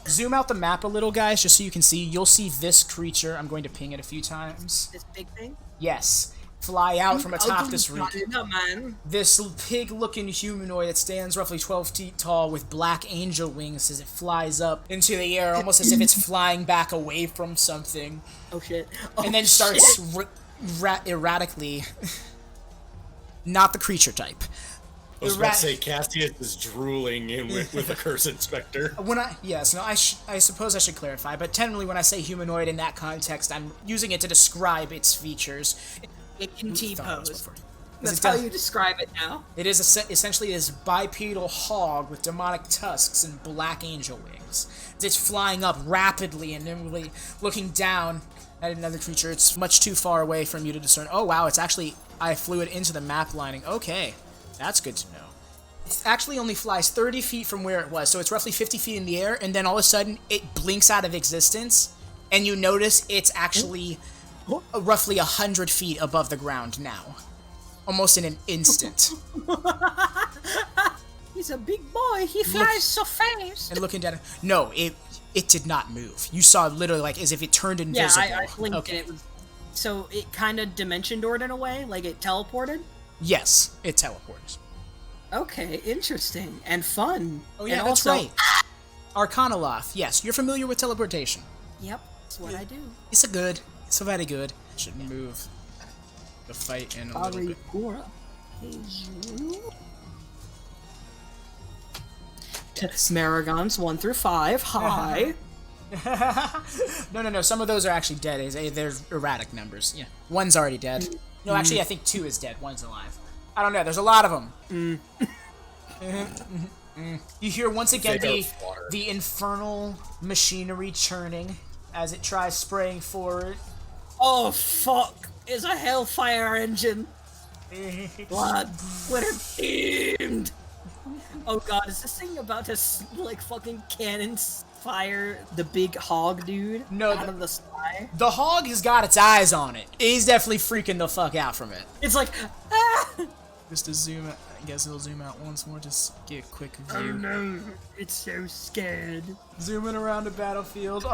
Zoom out the map a little, guys, just so you can see. You'll see this creature. I'm going to ping it a few times. This big thing? Yes. Fly out from atop this roof. No, man. This pig-looking humanoid that stands roughly 12 feet tall with black angel wings as it flies up into the air, almost as if it's flying back away from something. Oh shit. Oh, And then starts erratically... Not the creature type. I was about to say, Cassius is drooling in with a curse inspector. I suppose I should clarify, but technically when I say humanoid in that context, I'm using it to describe its features. It can T-pose. That's That's how you describe it now. It is essentially this bipedal hog with demonic tusks and black angel wings. It's flying up rapidly and nimbly, looking down at another creature. It's much too far away from you to discern. Oh wow, it's actually... I flew it into the map lining. Okay, that's good to know. It actually only flies 30 feet from where it was, so it's roughly 50 feet in the air, and then all of a sudden, it blinks out of existence, and you notice it's actually roughly 100 feet above the ground now. Almost in an instant. He's a big boy. He flies so fast. And looking down, no, it did not move. You saw literally like as if it turned invisible. Yeah, I blinked and it was... So it kind of dimension doored in a way? Like it teleported? Yes, it teleports. Okay, interesting. And fun. Oh yeah, and that's also... right. Arcanoloth, yes, you're familiar with teleportation. Yep, that's what I do. It's very good. Should move the fight in a little bit. Marigons 1 through 5. Hi. No. Some of those are actually dead. They're erratic numbers. Yeah, one's already dead. No, actually, I think 2 is dead. One's alive. I don't know. There's a lot of them. You hear once again the infernal machinery churning as it tries spraying forward. Oh fuck! It's a hellfire engine. Blood, glitter themed. Oh god, is this thing about to like fucking cannons fire the big hog dude out of the sky? The hog has got its eyes on it. He's definitely freaking the fuck out from it. It's like, ah! Just to zoom out, I guess it'll zoom out once more, just get a quick view. Oh no, it's so scared. Zooming around the battlefield,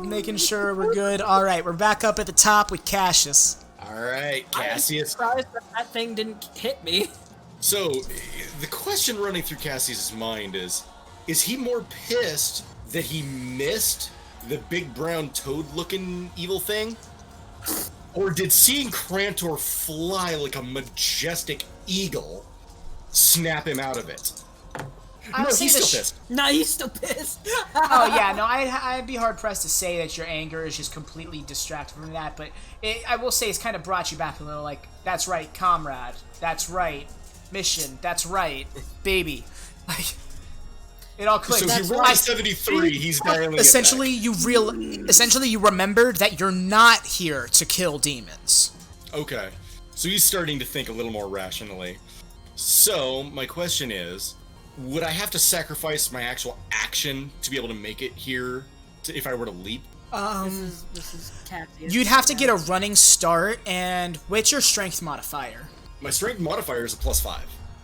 making sure we're good. Alright, we're back up at the top with Cassius. Alright, Cassius. I'm surprised that thing didn't hit me. So, the question running through Cassius' mind is he more pissed that he missed the big brown toad-looking evil thing? Or did seeing Crantor fly like a majestic eagle snap him out of it? No, he's still pissed. No, he's still pissed. Oh yeah, no, I'd be hard pressed to say that your anger is just completely distracted from that, but I will say it's kind of brought you back a little. Like, that's right, comrade. That's right, mission. That's right, baby. Like, it all clicked. So he rolled a 73. He's dialing essentially you remembered that you're not here to kill demons. Okay, so he's starting to think a little more rationally. So my question is, would I have to sacrifice my actual action to be able to make it here if I were to leap? This is Cassius. You'd have to get a running start, and what's your strength modifier? My strength modifier is a +5.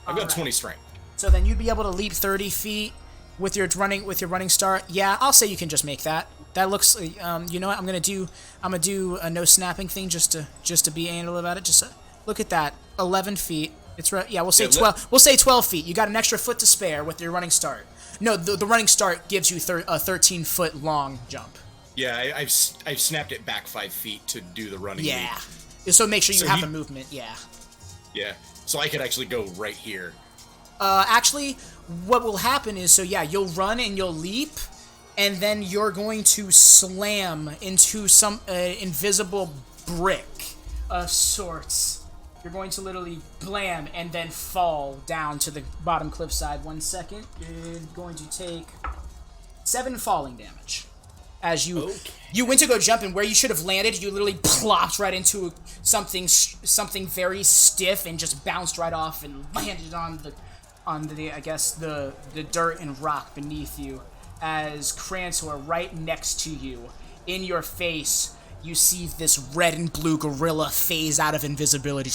I've got 20 strength. So then you'd be able to leap 30 feet with your running start. Yeah, I'll say you can just make that. That looks. You know what? I'm gonna do a no snapping thing just to be anal about it. Just look at that. 11 feet. It's right. Yeah, we'll say 12. We'll say 12 feet. You got an extra foot to spare with your running start. No, the running start gives you a 13-foot long jump. Yeah, I've snapped it back 5 feet to do the running. Yeah. Leap. So make sure you have the movement. Yeah. Yeah. So I could actually go right here. Actually, what will happen is, so yeah, you'll run and you'll leap, and then you're going to slam into some invisible brick of sorts. You're going to literally blam and then fall down to the bottom cliffside. 1 second. You're going to take 7 falling damage. As you went to go jump, and where you should have landed, you literally plopped right into something very stiff and just bounced right off and landed on the I guess the dirt and rock beneath you. As Crantor, right next to you, in your face, you see this red and blue gorilla phase out of invisibility,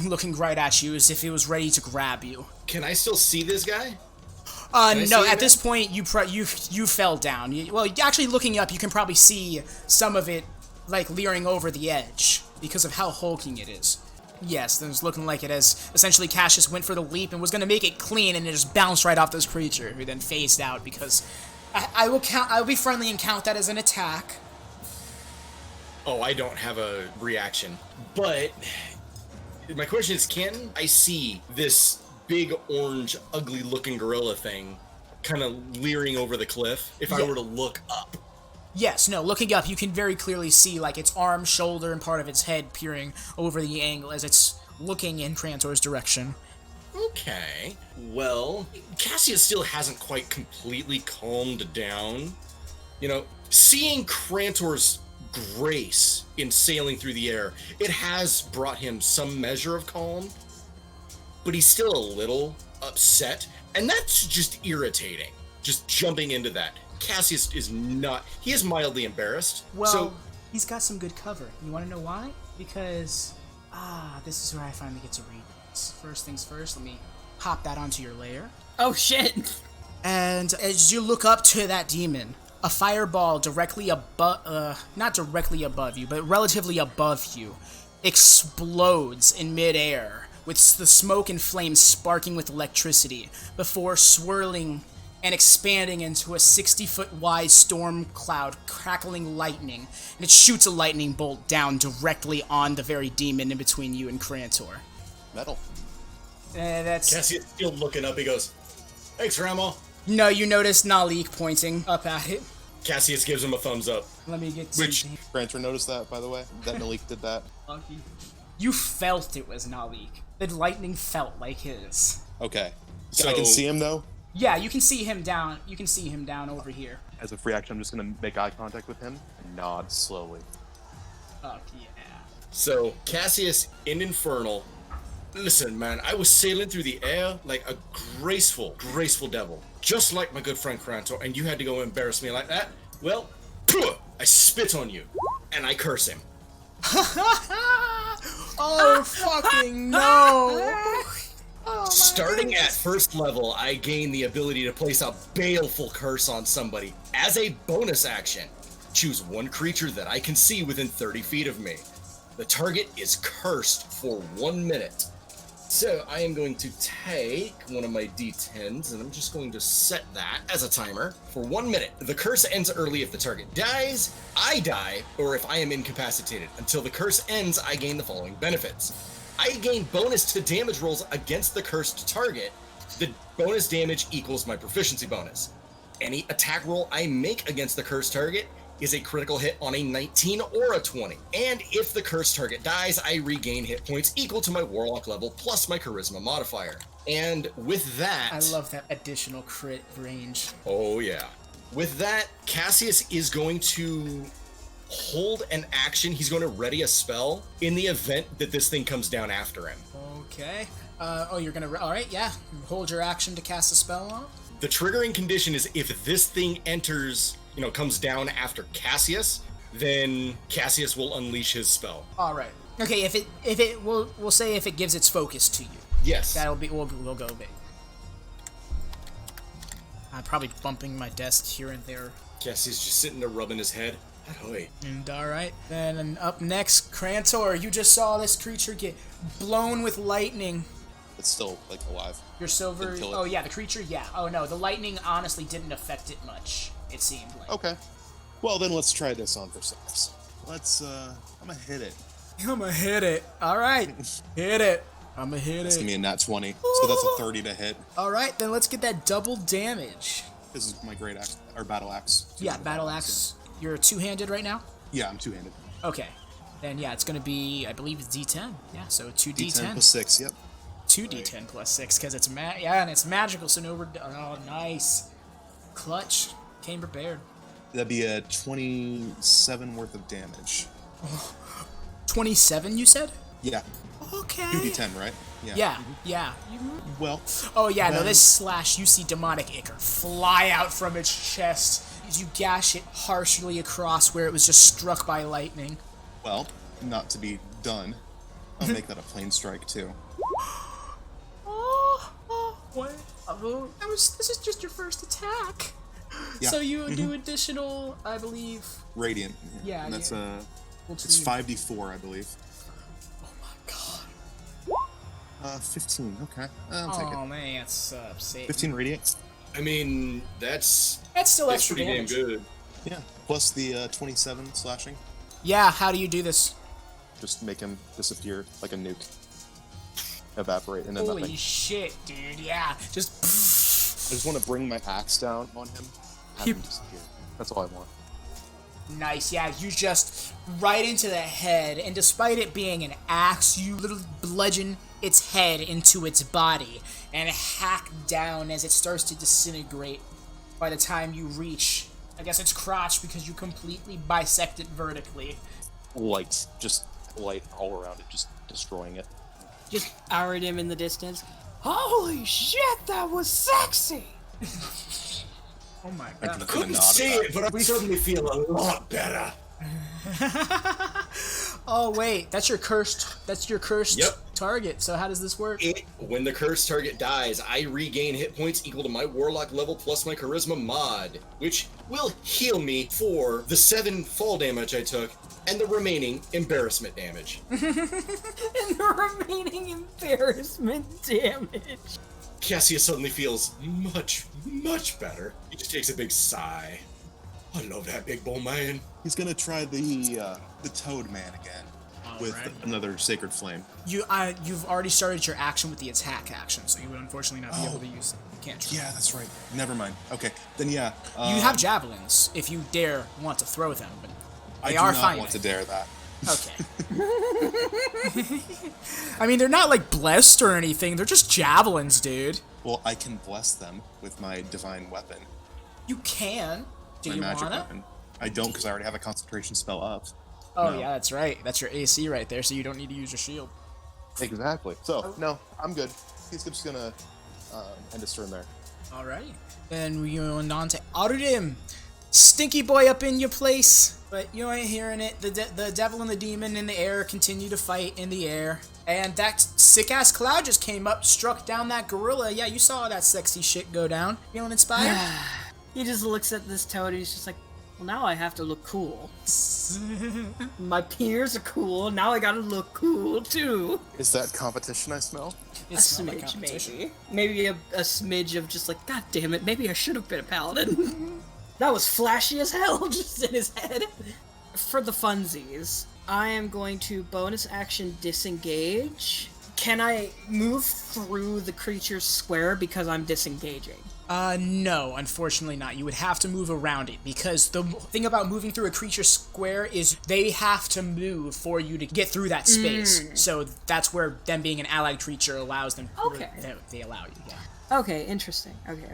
looking right at you as if it was ready to grab you. Can I still see this guy? No, at this point, you fell down. Actually, looking up, you can probably see some of it, like, leering over the edge, because of how hulking it is. Yes, it was looking like it as, essentially, Cassius went for the leap and was going to make it clean, and it just bounced right off this creature, who then phased out, because I will be friendly and count that as an attack. Oh, I don't have a reaction. But my question is, can I see this big, orange, ugly-looking gorilla thing kind of leering over the cliff if I were to look up? Yes, no, looking up, you can very clearly see, like, its arm, shoulder, and part of its head peering over the angle as it's looking in Crantor's direction. Okay. Well, Cassius still hasn't quite completely calmed down. You know, seeing Crantor's grace in sailing through the air, it has brought him some measure of calm, but he's still a little upset, and that's just irritating. Just jumping into that. Cassius is not. He is mildly embarrassed. Well, So he's got some good cover. You want to know why? Because, this is where I finally get to read this. First things first, let me pop that onto your layer. Oh shit! And as you look up to that demon, a fireball directly above, not directly above you, but relatively above you, explodes in midair, with the smoke and flames sparking with electricity, before swirling and expanding into a 60-foot wide storm cloud, crackling lightning, and it shoots a lightning bolt down directly on the very demon in between you and Crantor. Metal. That's... Cassius still looking up. He goes, "Thanks, Grandma." No, you notice Naleek pointing up at it. Cassius gives him a thumbs up. Let me get to Which- Crantor noticed that, by the way. That Naleek did that. You felt it was Naleek. The lightning felt like his. Okay. So- I can see him, though. Yeah, you can see him down. You can see him down over here. As a free action, I'm just going to make eye contact with him and nod slowly. Fuck yeah. So Cassius in Infernal. Listen, man, I was sailing through the air like a graceful devil, just like my good friend Crantor, and you had to go embarrass me like that? Well, I spit on you, and I curse him. Oh, fucking no! Starting at first level, I gain the ability to place a baleful curse on somebody. As a bonus action, choose one creature that I can see within 30 feet of me. The target is cursed for 1 minute. So I am going to take one of my d10s, and I'm just going to set that as a timer for 1 minute. The curse ends early if the target dies, I die, or if I am incapacitated. Until the curse ends, I gain the following benefits. I gain bonus to damage rolls against the cursed target. The bonus damage equals my proficiency bonus. Any attack roll I make against the cursed target is a critical hit on a 19 or a 20. And if the cursed target dies, I regain hit points equal to my warlock level plus my charisma modifier. And with that... I love that additional crit range. Oh yeah. With that, Cassius is going to hold an action. He's going to ready a spell in the event that this thing comes down after him. Okay. You're gonna... Alright, yeah. Hold your action to cast a spell on. The triggering condition is if this thing enters... comes down after Cassius, then Cassius will unleash his spell. All right. Okay. We'll say if it gives its focus to you. Yes. That'll be. We'll go big. I'm probably bumping my desk here and there. Cassius just sitting there rubbing his head. Ahoy. And all right. Then up next, Crantor. You just saw this creature get blown with lightning. It's still, alive. Your silver. Didn't kill it. Oh yeah, the creature. Yeah. Oh no, the lightning honestly didn't affect it much. It seemed like. Okay. Well, then let's try this on for size. I'm gonna hit it. I'm gonna hit it. All right. Hit it. I'm gonna hit It's it. gonna be a nat 20, so that's a 30 to hit. All right, then let's get that double damage. This is my great axe, or battle axe. Yeah, battle axe. You're two-handed right now? Yeah, I'm two-handed. Okay. Then yeah, it's gonna be, I believe it's D10. Yeah, so 2D10. D10 plus 6, yep. 2D10 plus 6, because it's and it's magical, so no oh nice. Clutch. Came prepared. That'd be a 27 worth of damage. 27, you said? Yeah. Okay. 2d10, right? Yeah. Well. Oh yeah, no, then- this slash, you see demonic ichor fly out from its chest as you gash it harshly across where it was just struck by lightning. Well, not to be done. I'll make that a plain strike too. What? This is just your first attack. Yeah. So you do additional, I believe. Radiant. Yeah, And that's yeah. it's 5d4, I believe. Oh my god. 15. Okay. I'll take Oh it. man, that's safe. 15 radiant. I mean, that's Still extra pretty damage. damn good. Yeah. Plus the 27 slashing. Yeah, how do you do this? Just make him disappear like a nuke. Evaporate and then Holy nothing. shit, dude, yeah. Just I just want to bring my axe down on him. Have He- him disappear. That's all I want. nice, yeah, you just right into the head, and despite it being an axe, you literally bludgeon its head into its body and hack down as it starts to disintegrate by the time you reach, I guess, its crotch, because you completely bisect it vertically. Light. Just light all around it, just destroying it. Just Arudim in the distance. Holy shit, that was sexy! Oh my I god. Couldn't say it, but I suddenly feel a lot better. Oh wait, that's your cursed. Yep. target. So how does this work? When the cursed target dies, I regain hit points equal to my warlock level plus my charisma mod, which will heal me for the 7 fall damage I took and the remaining embarrassment damage. And the remaining embarrassment damage. Cassius suddenly feels much, much better. He just takes a big sigh. I love that big bull man. He's gonna try the Toad Man again with Alright. another Sacred Flame. You've already started your action with the attack action, so you would unfortunately not be able to use it. You can't. Try. Yeah, that's right. Never mind. Okay, then yeah. You have javelins if you dare want to throw them, but I they do are not fine. want to dare that. Okay. I mean, they're not like blessed or anything. They're just javelins, dude. Well, I can bless them with my divine weapon, You can. Do my you magic wanna? weapon. I don't because I already have a concentration spell up. Oh No. yeah, that's right. That's your AC right there, so you don't need to use your shield. Exactly. So no, I'm good. He's just gonna end his turn there. Alright. Then we go on to Arudim. Stinky boy up in your place. But you ain't hearing it. The devil and the demon in the air continue to fight in the air. And that sick-ass cloud just came up, struck down that gorilla. Yeah, you saw that sexy shit go down. Feeling inspired? He just looks at this toad and he's just like, well, now I have to look cool. My peers are cool, now I gotta look cool too. Is that competition I smell? It's A not like smidge, competition. maybe. Maybe a smidge of just like, god damn it, maybe I should have been a paladin. That was flashy as hell, just in his head. For the funsies, I am going to bonus action disengage. Can I move through the creature's square because I'm disengaging? No, unfortunately not. You would have to move around it, because the thing about moving through a creature square is they have to move for you to get through that space. So that's where them being an allied creature allows them. Okay. They allow you, yeah. Okay, interesting. Okay.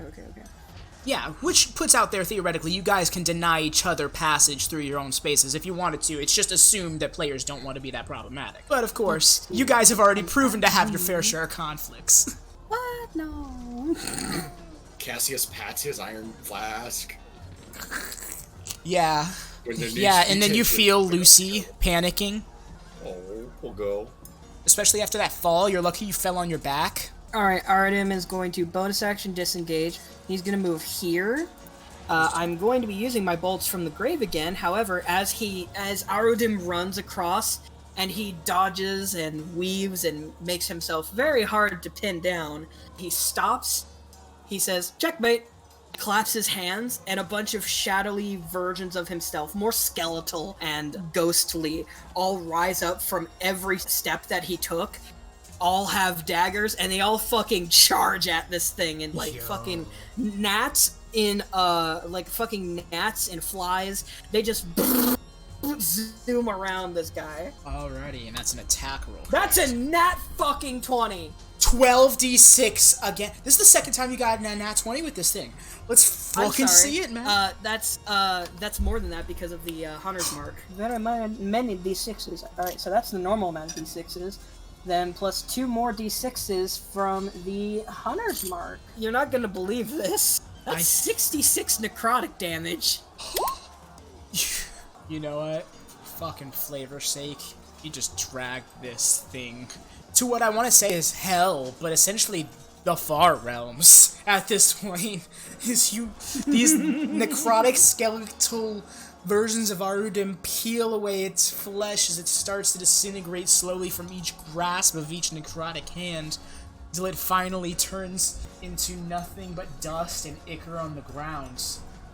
Yeah, which puts out there, theoretically, you guys can deny each other passage through your own spaces if you wanted to. It's just assumed that players don't want to be that problematic. But of course, you guys have already proven to have your fair share of conflicts. What? No. Cassius pats his iron flask. Yeah. When there Yeah, needs to and be then you tension. feel Lucy panicking. Oh, we'll go. Especially after that fall, you're lucky you fell on your back. Alright, Arudim is going to bonus action disengage. He's going to move here. I'm going to be using my bolts from the grave again. However, as Arudim runs across and he dodges and weaves and makes himself very hard to pin down, he stops. He says, checkmate, claps his hands, and a bunch of shadowy versions of himself, more skeletal and ghostly, all rise up from every step that he took. All have daggers, and they all fucking charge at this thing, and like fucking gnats in fucking gnats and flies. They just zoom around this guy. Alrighty, and that's an attack roll. That's a nat fucking 20. 12d6 again. This is the second time you got a nat 20 with this thing. Let's I'm fucking sorry. see it, man. That's more than that because of the hunter's mark. There are many d6s. Alright, so that's the normal amount of d6s. Then plus 2 more d6s from the hunter's mark. You're not gonna believe this. That's 66 necrotic damage. You know what? Fucking flavor's sake, you just dragged this thing to what I want to say is hell, but essentially the far realms at this point. These necrotic skeletal versions of Arudim peel away its flesh as it starts to disintegrate slowly from each grasp of each necrotic hand, until it finally turns into nothing but dust and ichor on the ground.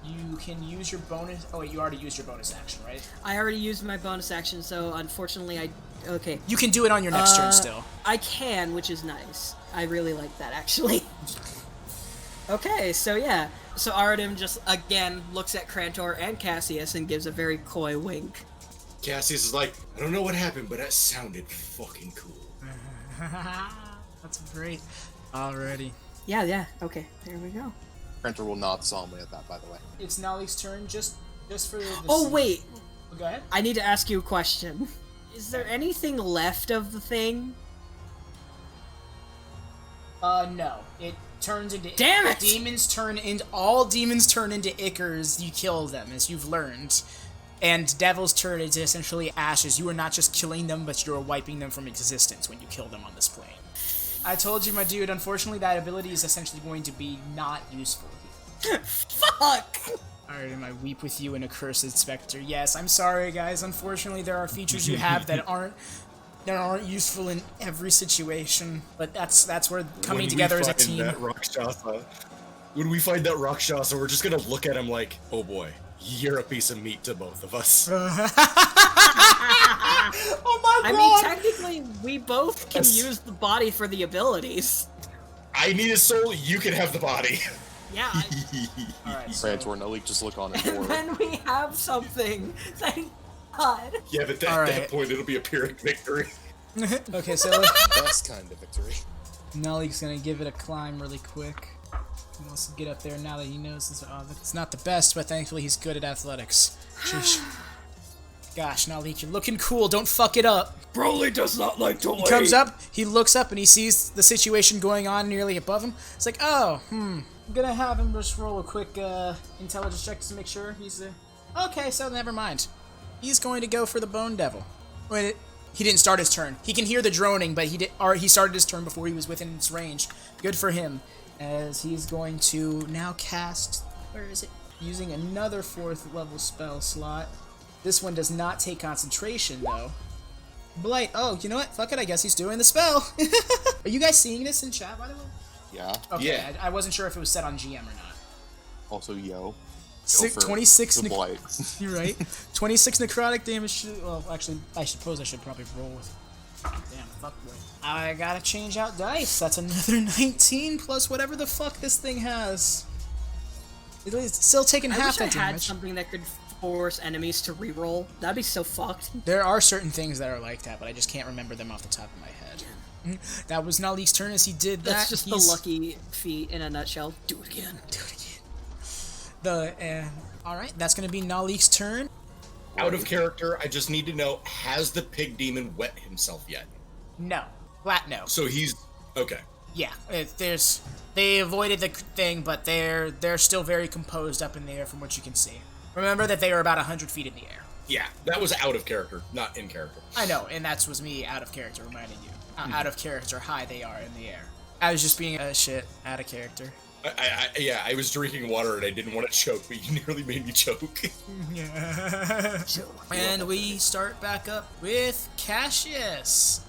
You can use your bonus... Oh, wait, you already used your bonus action, right? I already used my bonus action, so unfortunately okay. You can do it on your next turn still. I can, which is nice. I really like that, actually. Okay, so yeah. So Arudim just, again, looks at Crantor and Cassius and gives a very coy wink. Cassius is like, I don't know what happened, but that sounded fucking cool. That's great. Alrighty. Yeah, okay, there we go. Crantor will nod solemnly at that, by the way. It's Naleek's turn, just for the... Oh, wait! Go ahead. I need to ask you a question. Is there anything left of the thing? No. It turns into... Damn it! All demons turn into ichors. You kill them, as you've learned. And devils turn into essentially ashes. You are not just killing them, but you are wiping them from existence when you kill them on this plane. I told you, my dude, unfortunately that ability is essentially going to be not useful here. Fuck! Alright, am I weep with you, an accursed specter? Yes, I'm sorry, guys. Unfortunately, there are features you have that aren't useful in every situation. But that's where coming together as a team. When we find that Rakshasa, we're just gonna look at him like, oh boy, you're a piece of meat to both of us. Oh my god! I mean, technically, we both can use the body for the abilities. I need a soul, you can have the body. Yeah. Alright, Crantor and Naleek just look on it. And then we have something. Thank God. Yeah, but at that point, it'll be a Pyrrhic victory. Okay, so Best kind of victory. Naleek's gonna give it a climb really quick. He wants to get up there now that he knows this. It's not the best, but thankfully he's good at athletics. Sheesh. Gosh, Naleek, you're looking cool. Don't fuck it up. Broly does not like to wait. He comes up, he looks up, and he sees the situation going on nearly above him. It's like, oh, I'm gonna have him just roll a quick intelligence check to make sure he's okay, so never mind. He's going to go for the Bone Devil. Wait, he didn't start his turn. He can hear the droning, but he started his turn before he was within its range. Good for him, as he's going to now cast, where is it? Using another 4th level spell slot. This one does not take concentration, though. Blight. Oh, you know what? Fuck it, I guess he's doing the spell. Are you guys seeing this in chat, by the way? Yeah. Okay, yeah. I wasn't sure if it was set on GM or not. Also, yo. 26 Blight. You're right. 26 necrotic damage. Well, actually, I suppose I should probably roll with... Damn, fuck boy. I gotta change out dice. That's another 19 plus whatever the fuck this thing has. It's still taking half that I wish I had damage. something that could force enemies to reroll. That'd be so fucked. There are certain things that are like that, but I just can't remember them off the top of my head. That was Naleek's turn as he did that. That's just the lucky feat in a nutshell. Do it again. Do it again. Alright, that's gonna be Naleek's turn. Out of character, I just need to know, has the pig demon wet himself yet? No. Flat no. So he's... okay. Yeah, they avoided the thing, but they're still very composed up in the air from what you can see. Remember that they are about 100 feet in the air. Yeah, that was out of character, not in character. I know, and that was me out of character reminding you. Out of character, high they are in the air. I was just being shit out of character. I was drinking water and I didn't want to choke, but you nearly made me choke. Yeah. And we start back up with Cassius.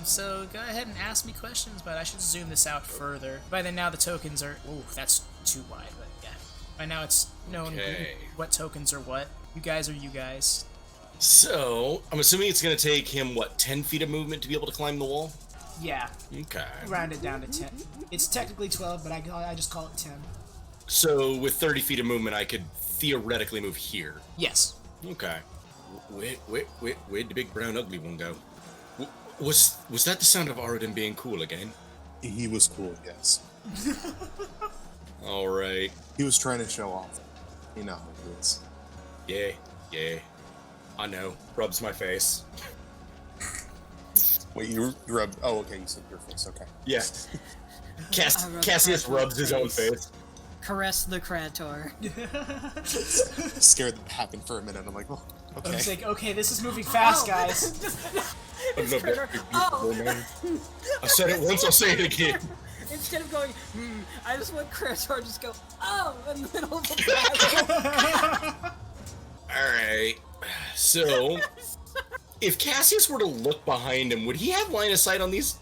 So go ahead and ask me questions, but I should zoom this out further. By then now the tokens are... Ooh, that's too wide, but yeah. By now it's known what tokens are what. You guys are you guys. So, I'm assuming it's going to take him, 10 feet of movement to be able to climb the wall? Yeah. Okay. Round it down to 10. It's technically 12, but I just call it 10. So, with 30 feet of movement, I could theoretically move here. Yes. Okay. Where'd the big brown ugly one go? Was that the sound of Arudim being cool again? He was cool, yes. Alright. He was trying to show off. You know how it is. Yeah. I know. Rubs my face. Wait, you rubbed... Oh, okay, you said your face, okay. Yeah. Cassius rubs his own face. Caress the Crantor. Scared that happened for a minute. I'm like, oh, okay. I was like, okay, this is moving fast, guys. Man. I said it once, I'll say it again. Instead of going, I just want Crantor to just go, oh, in the middle of the battle. Alright. So... if Cassius were to look behind him, would he have line of sight on these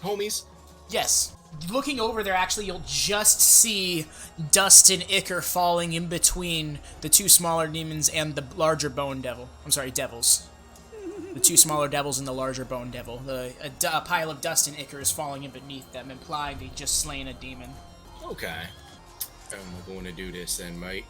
homies? Yes. Looking over there, actually, you'll just see dust and ichor falling in between the two smaller demons and the larger bone devil. I'm sorry, devils. The two smaller devils and the larger bone devil. A pile of dust and ichor is falling in beneath them, implying they just slain a demon. Okay. How am I going to do this then, mate?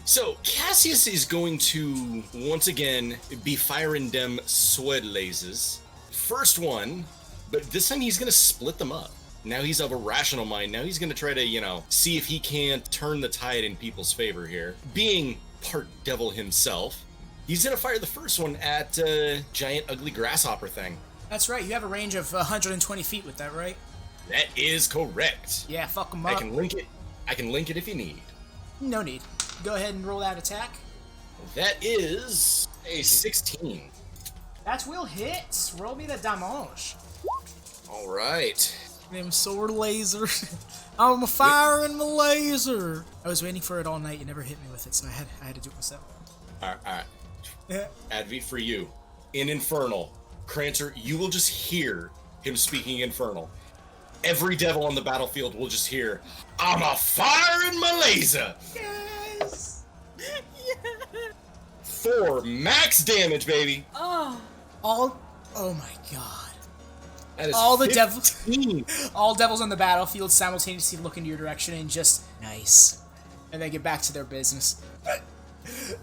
So, Cassius is going to, once again, be firing them sword lasers. First one, but this time he's going to split them up. Now he's of a rational mind. Now he's going to try to, see if he can't turn the tide in people's favor here. Being part devil himself, he's going to fire the first one at giant ugly grasshopper thing. That's right, you have a range of 120 feet with that, right? That is correct. Yeah, fuck them I up. can link it. I can link it if you need. No need. Go ahead and roll that attack. That is a 16. That will hit. Roll me the damage. All right. Them sword laser. I'm firing my laser. I was waiting for it all night. You never hit me with it, so I had to do it myself. All right. Yeah. Advy, for you. In Infernal, Crantor, you will just hear him speaking Infernal. Every devil on the battlefield will just hear, I'm a firing my laser. Yes. Yeah. 4 max damage, baby. Oh. Oh my god. That is All the 15. all devils on the battlefield simultaneously look in your direction and just nice. And then get back to their business.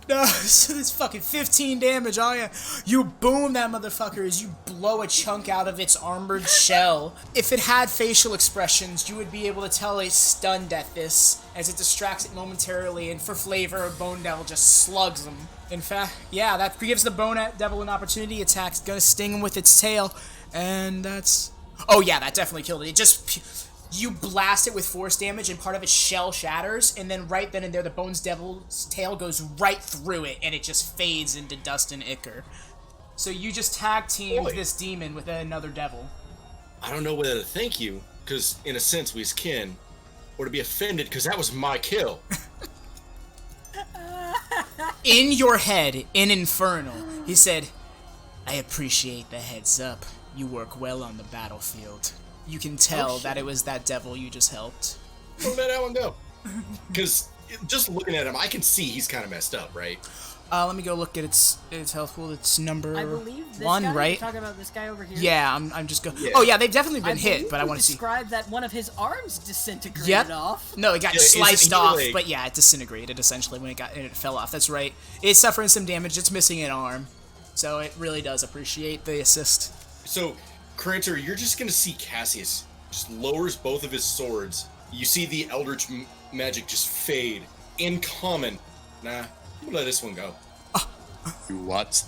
No, so it's fucking 15 damage on you. You boom that motherfucker as you blow a chunk out of its armored shell. If it had facial expressions, you would be able to tell it's stunned at this, as it distracts it momentarily, and for flavor, Bone Devil just slugs him. In fact, yeah, that gives the Bone Devil an opportunity attack. It's gonna sting him with its tail, and that's... Oh yeah, that definitely killed it. It just... You blast it with force damage, and part of its shell shatters, and then right then and there, the Bones Devil's tail goes right through it, and it just fades into dust and ichor. So you just tag teamed this demon with another devil. I don't know whether to thank you, because in a sense we's kin, or to be offended, because that was my kill. In your head, in Infernal, he said, I appreciate the heads up. You work well on the battlefield. You can tell that it was that devil you just helped. Don't let that one go. Because just looking at him, I can see he's kind of messed up, right? Let me go look at its health pool. It's number I believe this 1, guy, right? You're talking about this guy over here. Yeah, I'm just going. Yeah. Oh yeah, they've definitely been hit, but I want to see. Described that one of his arms disintegrated Yep. off. No, it got Yeah, isn't sliced he off, like- but yeah, it disintegrated essentially when it fell off. That's right. It's suffering some damage. It's missing an arm, so it really does appreciate the assist. So, Crantor, you're just going to see Cassius just lowers both of his swords. You see the Eldritch magic just fade. In common. Nah, I'm gonna let this one go. You what?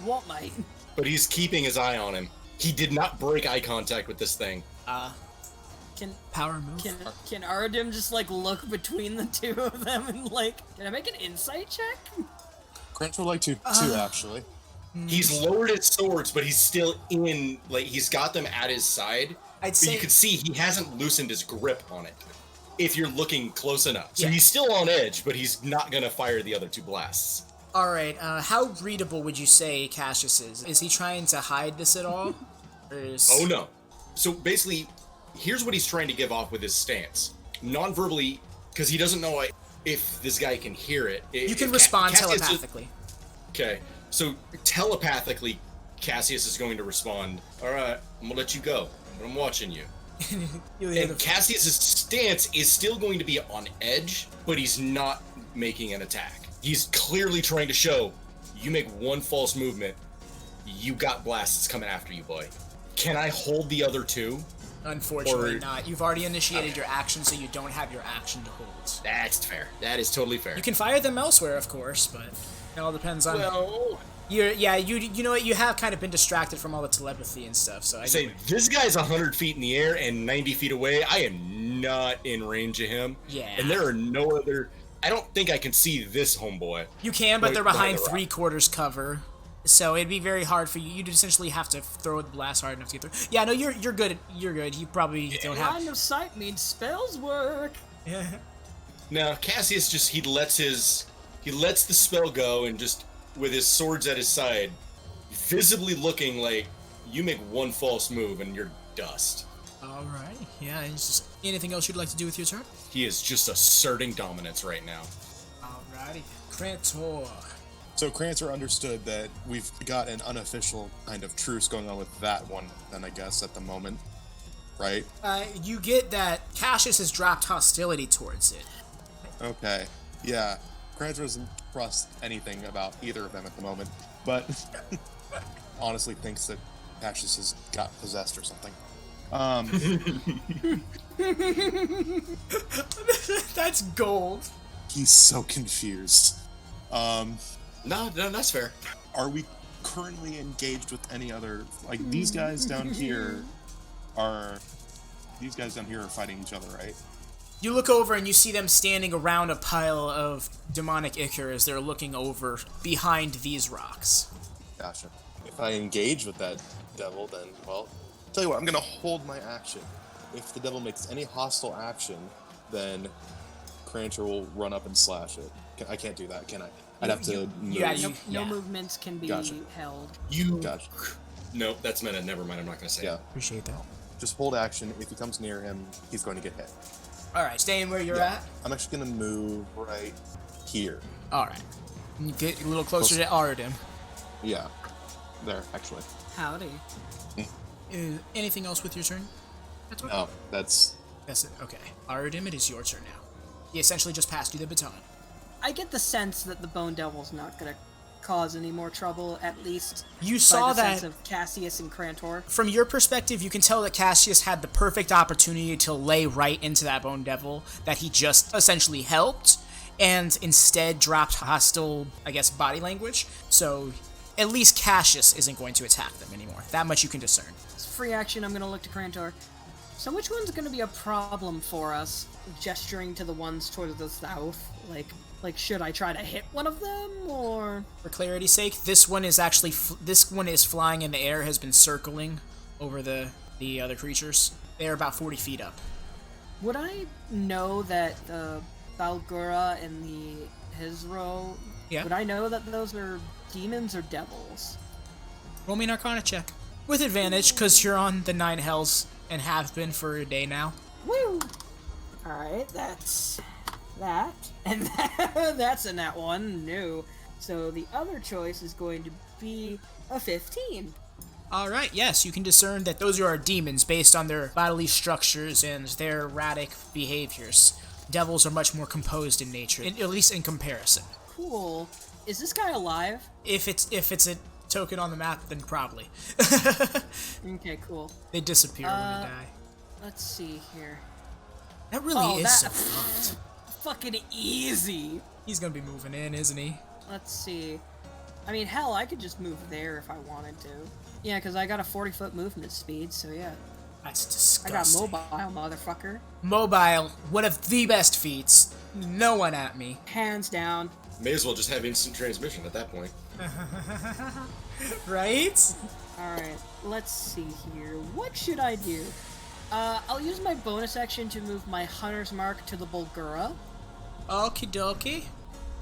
What, mate? But he's keeping his eye on him. He did not break eye contact with this thing. Can Power move. can Arudim just like look between the two of them and like, can I make an insight check? Crantor would like to too, actually. He's lowered his swords, but he's still in, like, he's got them at his side. I'd But say you can see he hasn't loosened his grip on it, if you're looking close enough. So Yeah. he's still on edge, but he's not gonna fire the other 2 blasts. All right. How readable would you say Cassius is? Is he trying to hide this at all? Or is... Oh no. So basically, here's what he's trying to give off with his stance. Non-verbally, because he doesn't know if this guy can hear it. You can respond telepathically. Okay, so telepathically, Cassius is going to respond, alright, I'm gonna let you go, but I'm watching you. And Cassius' stance is still going to be on edge, but he's not making an attack. He's clearly trying to show, you make one false movement, you got blasts coming after you, boy. Can I hold the other 2? Unfortunately Or- not. You've already initiated your action, so you don't have your action to hold. That's fair. That is totally fair. You can fire them elsewhere, of course, but it all depends on... Well, you know what, you have kind of been distracted from all the telepathy and stuff, so I say this guy's 100 feet in the air and 90 feet away. I am not in range of him. Yeah. And there are no other... I don't think I can see this homeboy. You can, but Wait, they're behind behind the rock. 3/4 cover. So it'd be very hard for you. You'd essentially have to throw the blast hard enough to get through. Yeah, no, you're good. You're good. You probably don't have... Line of sight means spells work. Yeah. Now, Cassius just, he lets the spell go and just, with his swords at his side, visibly looking like, you make one false move and you're dust. Alright. Yeah, it's just... Anything else you'd like to do with your turn? He is just asserting dominance right now. Alrighty. Crantor. So Crantor understood that we've got an unofficial kind of truce going on with that one, then I guess, at the moment. Right? You get that Cassius has dropped hostility towards it. Okay. Yeah. Crantor doesn't trust anything about either of them at the moment, but honestly thinks that Cassius has got possessed or something. That's gold. He's so confused. No, that's fair. Are we currently engaged with any other, like these guys down here? Are these guys down here are fighting each other, right? You look over and you see them standing around a pile of demonic ichor as they're looking over behind these rocks. Gotcha. If I engage with that devil, then, well, tell you what, I'm gonna hold my action. If the devil makes any hostile action, then Crantor will run up and slash it. I can't do that, can I? I'd have to move. Yeah, No movements can be Gotcha. held. Gotcha. No, that's meta. Never mind. I'm not gonna say. Yeah. Appreciate that. Just hold action. If he comes near him, he's going to get hit. Alright, staying where you're at. I'm actually gonna move right here. Alright. Get a little closer to Arudim. Yeah. There, actually. Howdy. Anything else with your turn? No, that's That's it. Okay. Arudim, it is your turn now. He essentially just passed you the baton. I get the sense that the Bone Devil's not gonna cause any more trouble, at least You by saw the that. sense of Cassius and Crantor. From your perspective, you can tell that Cassius had the perfect opportunity to lay right into that Bone Devil that he just essentially helped, and instead dropped hostile, I guess, body language. So at least Cassius isn't going to attack them anymore. That much you can discern. It's free action, I'm gonna look to Crantor. So which one's gonna be a problem for us? Gesturing to the ones towards the south. Like, should I try to hit one of them, or...? For clarity's sake, this one is actually this one is flying in the air, has been circling over the other creatures. They are about 40 feet up. Would I know that the Balgura and the Hizro... Yeah. Would I know that those are demons or devils? Roll me an Arcana check. With advantage, because you're on the 9 hells and have been for a day now. Woo! Alright, that's that. And that's a nat 1. No. So the other choice is going to be a 15. Alright, yes, you can discern that those are demons based on their bodily structures and their erratic behaviors. Devils are much more composed in nature, at least in comparison. Cool. Is this guy alive? If it's a token on the map, then probably. Okay, cool. They disappear when they die. Let's see here. That really is so that fucked. fucking easy. He's gonna be moving in, isn't he? Let's see. I mean, hell, I could just move there if I wanted to. Yeah, because I got a 40-foot movement speed, so yeah. That's I got disgusting. mobile, motherfucker. Mobile, one of the best feats. No one at me. Hands down. May as well just have instant transmission at that point. Right? Alright, let's see here. What should I do? I'll use my bonus action to move my Hunter's Mark to the Bulgura, Okie dokie.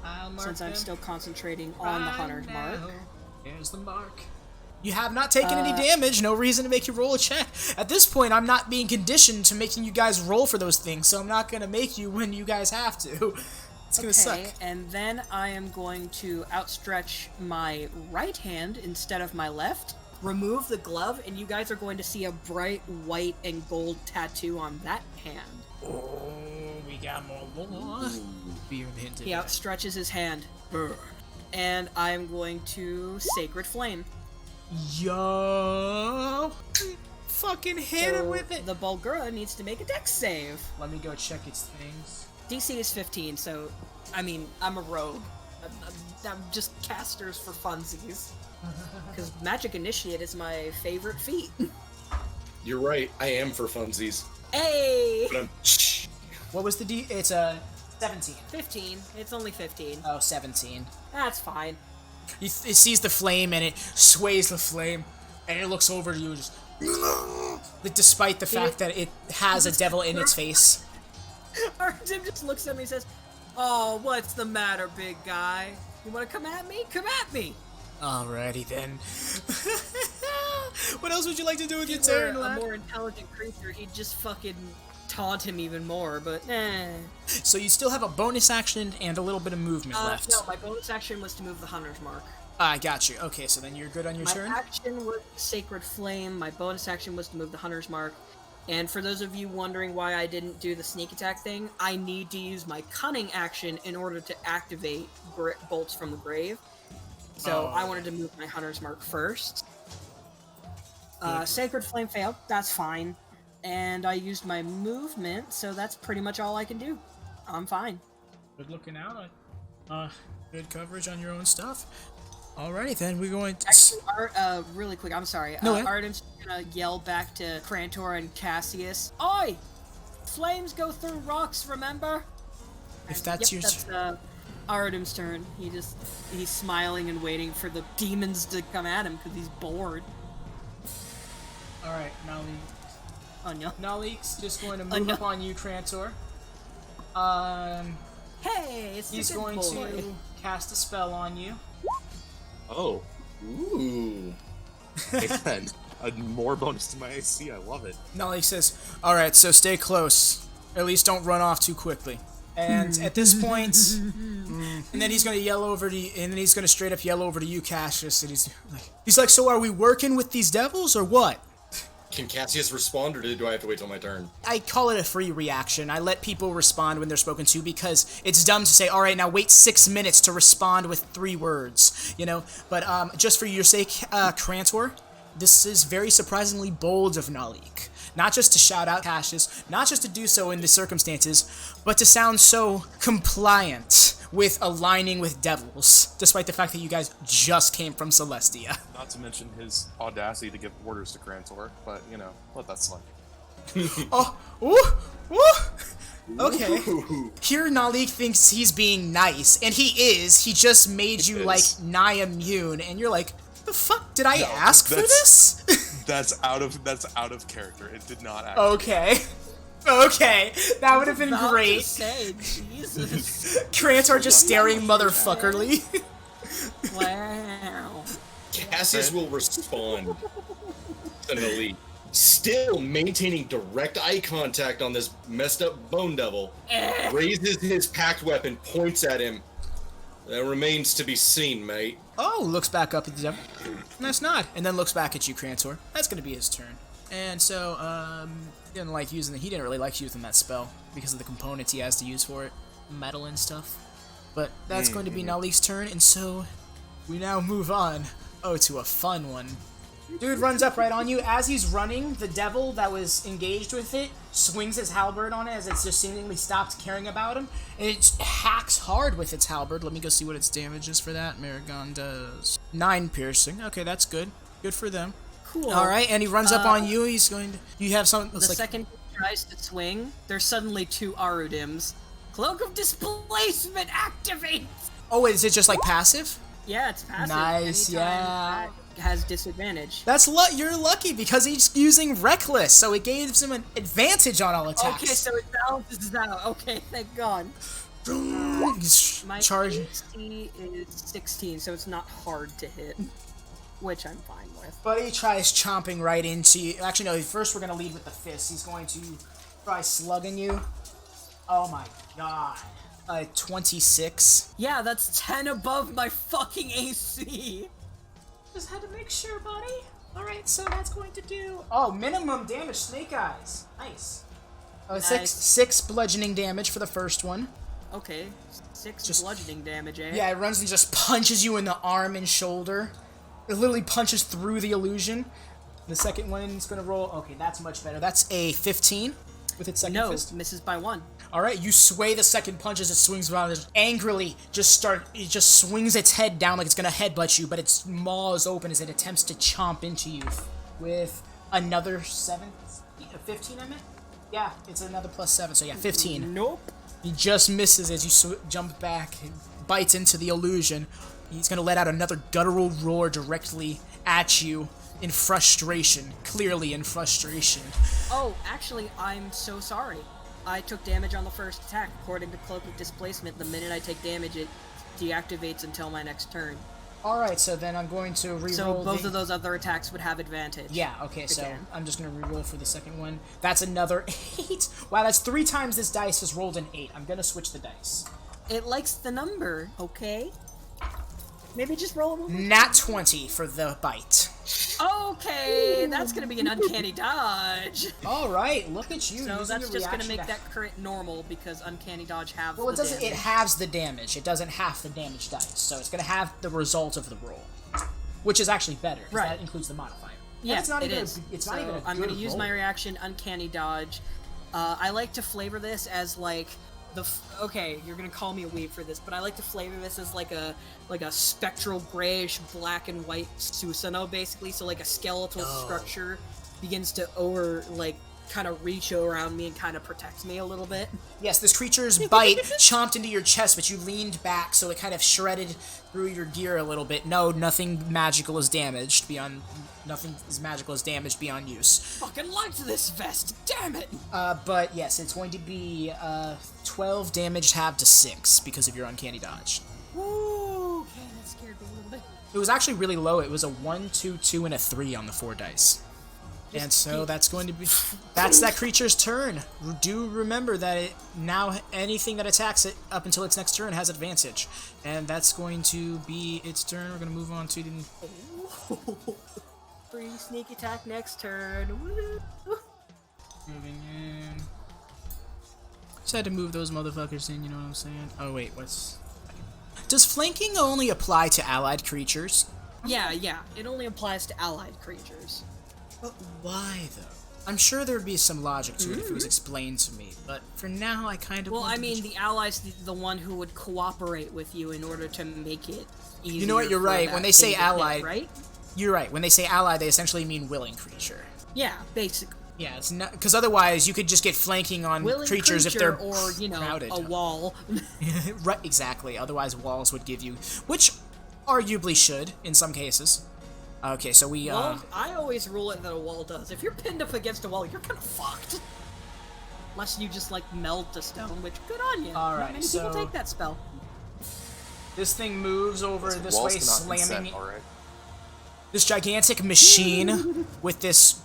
I'll mark since I'm them still concentrating on the Hunter's Mark. There's the mark. You have not taken any damage, no reason to make you roll a check. At this point, I'm not being conditioned to making you guys roll for those things, so I'm not gonna make you when you guys have to. It's gonna suck. And then I am going to outstretch my right hand instead of my left, remove the glove, and you guys are going to see a bright white and gold tattoo on that hand. Oh, we got more lore. Be hinted He at. outstretches his hand. And I'm going to Sacred Flame. Yo! Fucking hit him So with it! the Bulgura needs to make a dex save. Let me go check its things. DC is 15, so, I mean, I'm a rogue. I'm just casters for funsies. Because Magic Initiate is my favorite feat. You're right. I am for funsies. Hey! But I'm. What was the D? It's a 17. 15. It's only 15. Oh, 17. That's fine. It sees the flame and it sways the flame, and it looks over to you just. Like, despite the fact that it has a devil in its face. Arudim just looks at me and says, "Oh, what's the matter, big guy? You want to come at me? Come at me!" Alrighty then. What else would you like to do with your If he were turn, a lad? more intelligent creature, he'd just fucking taunt him even more, but eh. So you still have a bonus action and a little bit of movement left. No, my bonus action was to move the Hunter's Mark. I got you. Okay, so then you're good on your My turn? action was Sacred Flame, my bonus action was to move the Hunter's Mark, and for those of you wondering why I didn't do the sneak attack thing, I need to use my Cunning action in order to activate Bolts from the Grave. So I wanted to move my Hunter's Mark first. Sacred Flame failed, that's fine. And I used my movement, so that's pretty much all I can do. I'm fine. Good looking out. Good coverage on your own stuff. Alrighty then, we're going to... Actually, really quick, I'm sorry. No, Artem's gonna yell back to Crantor and Cassius. Oi! Flames go through rocks, remember? If that's your... That's Artem's turn. He's smiling and waiting for the demons to come at him because he's bored. Alright, Naleek. Oh no. Naleek's just going to move up on you, Crantor. Hey, it's He's the good going boy. to cast a spell on you. Oh, Ooh. again, a more bonus to my AC. I love it. Naleek says, alright, so stay close. At least don't run off too quickly. And at this point, and then he's going to yell over to you, and then he's going to straight up yell over to you, Cassius, and he's like, so are we working with these devils, or what? Can Cassius respond, or do I have to wait till my turn? I call it a free reaction. I let people respond when they're spoken to because it's dumb to say, all right, now wait 6 minutes to respond with 3 words, you know? But just for your sake, Crantor, this is very surprisingly bold of Naleek. Not just to shout out Cassius, not just to do so in the circumstances, but to sound so compliant with aligning with devils, despite the fact that you guys just came from Celestia. Not to mention his audacity to give orders to Crantor, but, you know, let that slide. Oh, ooh, ooh. Okay. Here Naleek thinks he's being nice, and he is. He just made you, like, nigh immune, and you're like, the fuck? Did I ask for this? That's out of character. It did not actually. Okay. Okay, that would have been About to great. say, Jesus. Crantor just staring motherfuckerly. Wow. Cassius will respond to Naleek, still maintaining direct eye contact on this messed up bone devil, raises his packed weapon, points at him. That remains to be seen, mate. Oh, looks back up at the devil. Nice nod. And then looks back at you, Crantor. That's gonna be his turn. And so, he didn't really like using that spell because of the components he has to use for it. Metal and stuff. But that's going to be Naleek's turn, and so we now move on. Oh, to a fun one. Dude runs up right on you. As he's running, the devil that was engaged with it swings his halberd on it as it's just seemingly stopped caring about him. And it hacks hard with its halberd. Let me go see what its damage is for that. Maragon does 9 piercing. Okay, that's good. Good for them. Cool. Alright, and he runs up on you. He's going to... You have something that's The like... second he tries to swing, there's suddenly 2 Arudims. Cloak of Displacement activates! Oh, is it just like passive? Yeah, it's passive. Nice, Anytime yeah. that has disadvantage. That's you're lucky because he's using Reckless, so it gives him an advantage on all attacks. Okay, so it balances out. Okay, thank God. He's My charging. AC is 16, so it's not hard to hit, which I'm fine with. But he tries chomping right into you. Actually, no, first we're going to lead with the fist. He's going to try slugging you. Oh my god. 26. Yeah, that's 10 above my fucking AC. Just had to make sure, buddy. Alright, so that's going to do... Oh, minimum damage, Snake Eyes. Nice. Nice. 6 bludgeoning damage for the first one. Okay, 6 bludgeoning damage, eh? Yeah, it runs and just punches you in the arm and shoulder. It literally punches through the illusion. The second one is going to roll... Okay, that's much better. That's a 15 with its second fist. Misses by 1. Alright, you sway the second punch as it swings around and angrily it just swings its head down like it's gonna headbutt you, but its maw is open as it attempts to chomp into you with another 15 I meant? Yeah, it's another plus 7, so yeah, 15. Nope. He just misses as you jump back and bites into the illusion. He's gonna let out another guttural roar directly at you in frustration, clearly in frustration. Oh, actually, I'm so sorry. I took damage on the first attack. According to Cloak of Displacement, the minute I take damage, it deactivates until my next turn. Alright, so then I'm going to reroll. So both of those other attacks would have advantage. Yeah, okay, so Again. I'm just going to reroll for the second one. That's another 8. Wow, that's 3 times this dice has rolled an 8. I'm going to switch the dice. It likes the number, okay? Maybe just roll them over. Nat 20 for the bite. Okay, that's gonna be an uncanny dodge. Alright, look at you. So using that's your just gonna reaction make to... that crit normal because uncanny dodge halves Well, it the doesn't. damage. It halves the damage. It doesn't half the damage dice. So it's going to have the result of the roll. Which is actually better, because Right. that includes the modifier. And Yeah, it's not it even is. It's so not even a I'm good gonna use roll. my reaction, uncanny dodge. I like to flavor this as like okay, you're gonna call me a weeb for this, but I like to flavor this as like a spectral grayish black and white Susanoo, basically. So like a skeletal structure begins to kind of reach around me and kind of protects me a little bit. Yes, this creature's bite chomped into your chest, but you leaned back, so it kind of shredded through your gear a little bit. No, nothing magical is damaged beyond use. Fucking liked this vest, damn it! But yes, it's going to be 12 damage halved to 6 because of your uncanny dodge. Woo! Okay, that scared me a little bit. It was actually really low. It was a 1, 2, 2, and a 3 on the 4 dice. And so that's going to be... That's that creature's turn. Do remember that now anything that attacks it up until its next turn has advantage. And that's going to be its turn. We're going to move on to the... Free sneak attack next turn. Woo. Moving in. Just had to move those motherfuckers in, you know what I'm saying? Oh, wait, what's... Does flanking only apply to allied creatures? Yeah, it only applies to allied creatures. But why, though? I'm sure there would be some logic to it if it was explained to me, but for now I kind of... Well, I mean, the ally's the one who would cooperate with you in order to make it easier. You know what, you're right. When they say allied... Right? You're right. When they say allied, they essentially mean willing creature. Yeah, basically. Yeah, it's not... Because otherwise, you could just get flanking on creatures if they're or, you know, crowded. a wall. Right, exactly. Otherwise, walls would give you... Which arguably should, in some cases. Okay, so we, Well, I always rule it that a wall does. If you're pinned up against a wall, you're kind of fucked. Unless you just, like, melt to stone, which, good on you. Alright, Not many people take that spell. This thing moves over this way, slamming... Alright. This gigantic machine with this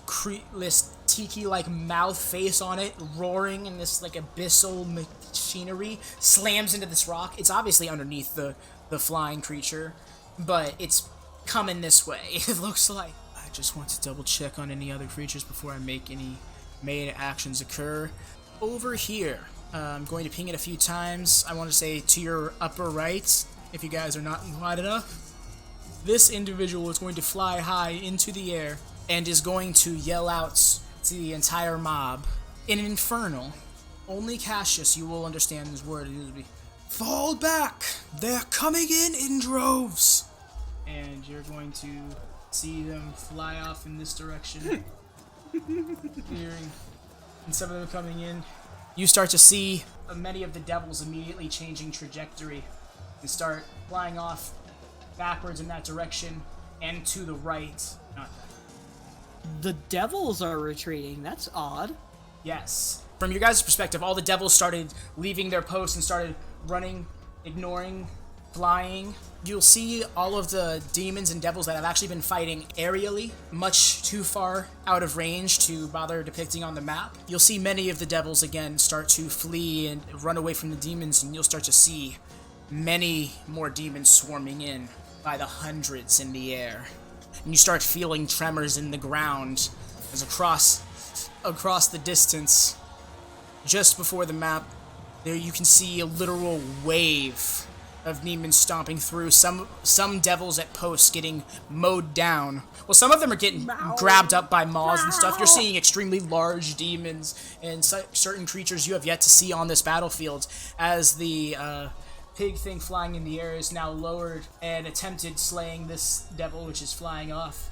tiki-like mouth face on it, roaring in this, like, abyssal machinery, slams into this rock. It's obviously underneath the flying creature, but it's coming this way, it looks like. I just want to double check on any other creatures before I make any main actions occur. Over here, I'm going to ping it a few times. I want to say to your upper right, if you guys are not wide enough. This individual is going to fly high into the air and is going to yell out to the entire mob in Infernal. Only Cassius, you will understand this word. It will be, fall back! They're coming in droves! And you're going to see them fly off in this direction. Hearing, and some of them coming in. You start to see many of the devils immediately changing trajectory and start flying off backwards in that direction and to the right. Not that. The devils are retreating. That's odd. Yes. From your guys' perspective, all the devils started leaving their posts and started running, ignoring, flying. You'll see all of the demons and devils that have actually been fighting aerially, much too far out of range to bother depicting on the map. You'll see many of the devils again start to flee and run away from the demons, and you'll start to see many more demons swarming in by the hundreds in the air. And you start feeling tremors in the ground as across the distance, just before the map, there you can see a literal wave of demons stomping through. Some devils at posts getting mowed down. Well, some of them are getting grabbed up by maws and stuff. You're seeing extremely large demons and certain creatures you have yet to see on this battlefield as the pig thing flying in the air is now lowered and attempted slaying this devil which is flying off.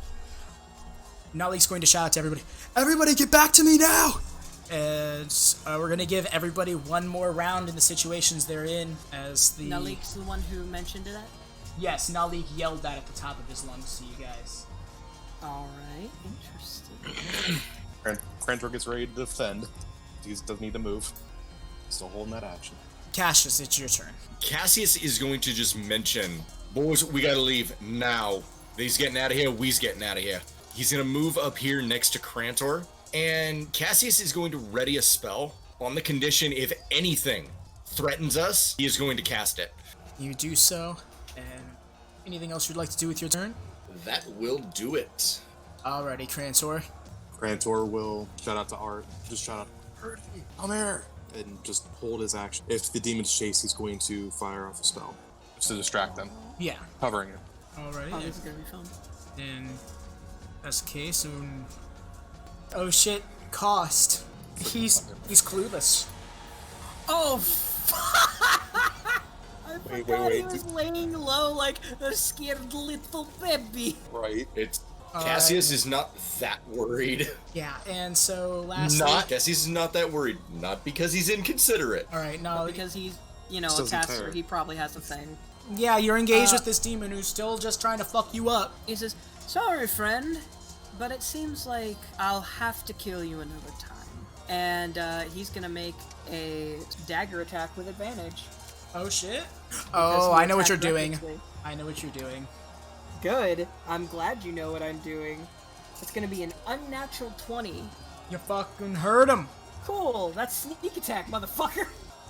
Naleek's going to shout out to everybody, "Everybody get back to me now!" And we're going to give everybody one more round in the situations they're in as the... Naleek's the one who mentioned that? Yes, Naleek yelled that at the top of his lungs to you guys. Alright, interesting. Crantor gets ready to defend. He doesn't need to move. Still holding that action. Cassius, it's your turn. Cassius is going to just mention, boys, we gotta leave now. He's getting out of here, we's getting out of here. He's gonna move up here next to Crantor, and Cassius is going to ready a spell on the condition if anything threatens us, he is going to cast it. You do so, and anything else you'd like to do with your turn? That will do it. Alrighty, Crantor. Crantor will shout out to Art. Just shout out, "Art, come here!" and just hold his action. If the demons chase, he's going to fire off a spell just to distract them. Yeah. Covering it. Alrighty. Oh, this is gonna be fun. In that's the case, oh shit, Cost. He's clueless. Oh, I Wait, forgot he wait. was laying low like a scared little baby. Right. It's Cassius is not that worried. Yeah, and so lastly... Cassius is not that worried. Not because he's inconsiderate. Alright, But no... because he's, you know, Just a doesn't caster, care. he probably has a thing. Yeah, you're engaged with this demon who's still just trying to fuck you up. He says, "Sorry, friend, but it seems like I'll have to kill you another time." And he's gonna make a dagger attack with advantage. Oh shit? because Oh, he I know what you're attacked doing. recklessly. I know what you're doing. Good. I'm glad you know what I'm doing. It's gonna be an unnatural 20. You fucking heard him. Cool. That's sneak attack, motherfucker.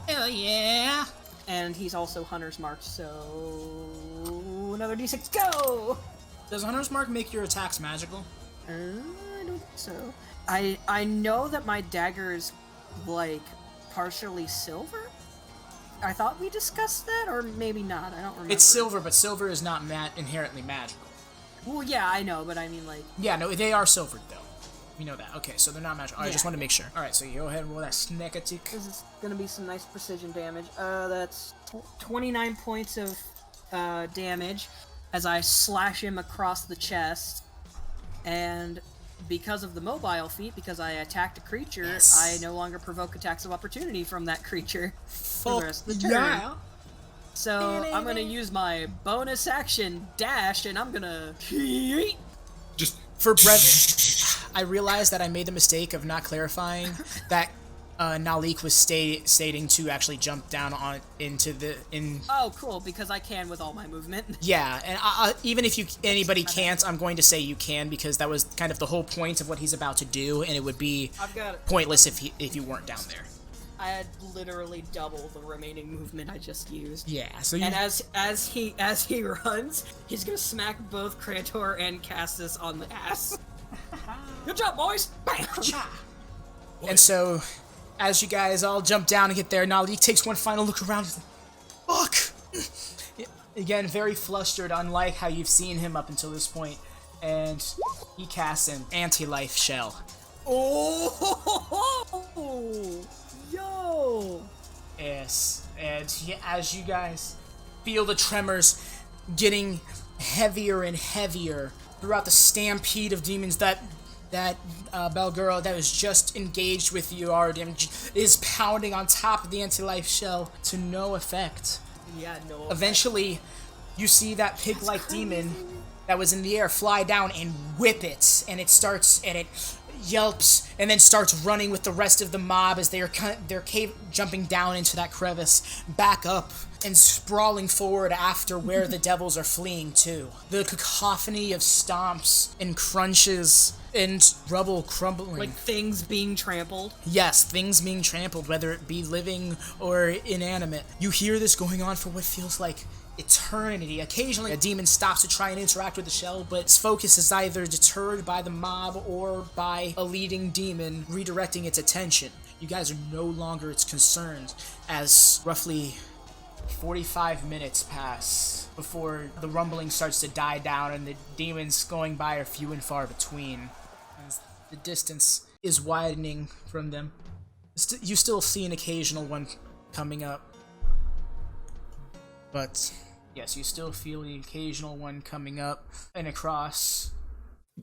Hell yeah. And he's also Hunter's Mark, so another d6, go! Does Hunter's Mark make your attacks magical? I don't think so. I know that my dagger is, like, partially silver? I thought we discussed that, or maybe not, I don't remember. It's silver, but silver is not inherently magical. Well, yeah, I know, but I mean, like... Yeah, no, they are silvered, though. We know that. Okay, so they're not magical. Alright, Yeah. just wanted to make sure. Alright, so you go ahead and roll that snack attack. This is gonna be some nice precision damage. That's 29 points of damage as I slash him across the chest. And because of the mobile feat, because I attacked a creature, Yes. I no longer provoke attacks of opportunity from that creature for the Fuck rest of the turn. yeah. So I'm gonna use my bonus action dash, and I'm gonna Just For brevity, I realized that I made the mistake of not clarifying that Naleek was stating to actually jump down into the Oh, cool! Because I can with all my movement. Yeah, and even if anybody can't, I'm going to say you can because that was kind of the whole point of what he's about to do, and it would be I've got pointless if you weren't down there. I had literally double the remaining movement I just used. Yeah, so you And as he runs, he's gonna smack both Crantor and Cassius on the ass. Good job, boys! Bam! and so as you guys all jump down and get there, Naleek takes one final look around. He's like, fuck! Again, very flustered, unlike how you've seen him up until this point, and he casts an anti-life shell. Oh! Yo! Yes, and as you guys feel the tremors getting heavier and heavier throughout the stampede of demons that Belguro that was just engaged with you, Arudim, is pounding on top of the anti-life shell to no effect. Yeah, no. Eventually, you see that pig-like demon that was in the air fly down and whip it, and it yelps and then starts running with the rest of the mob as they're jumping down into that crevice, back up and sprawling forward after where the devils are fleeing to. The cacophony of stomps and crunches and rubble crumbling. Like things being trampled. Yes, things being trampled, whether it be living or inanimate. You hear this going on for what feels like eternity. Occasionally, a demon stops to try and interact with the shell, but its focus is either deterred by the mob or by a leading demon redirecting its attention. You guys are no longer its concerned as roughly 45 minutes pass before the rumbling starts to die down and the demons going by are few and far between. As the distance is widening from them, you still see an occasional one coming up. But yes, you still feel the occasional one coming up and across.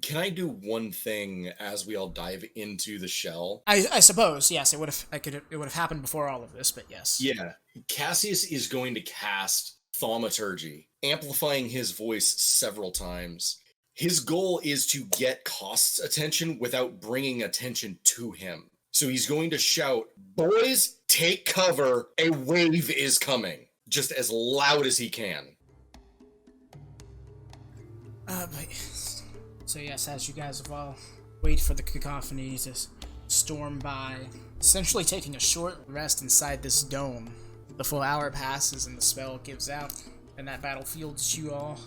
Can I do one thing as we all dive into the shell? I suppose, yes, it would have happened before all of this, but yes. Yeah. Cassius is going to cast Thaumaturgy, amplifying his voice several times. His goal is to get Cost's attention without bringing attention to him. So he's going to shout, "Boys, take cover, a wave is coming," just as loud as he can. So yes, as you guys have all wait for the cacophony to storm by, essentially taking a short rest inside this dome. The full hour passes and the spell gives out, and that battlefield that you all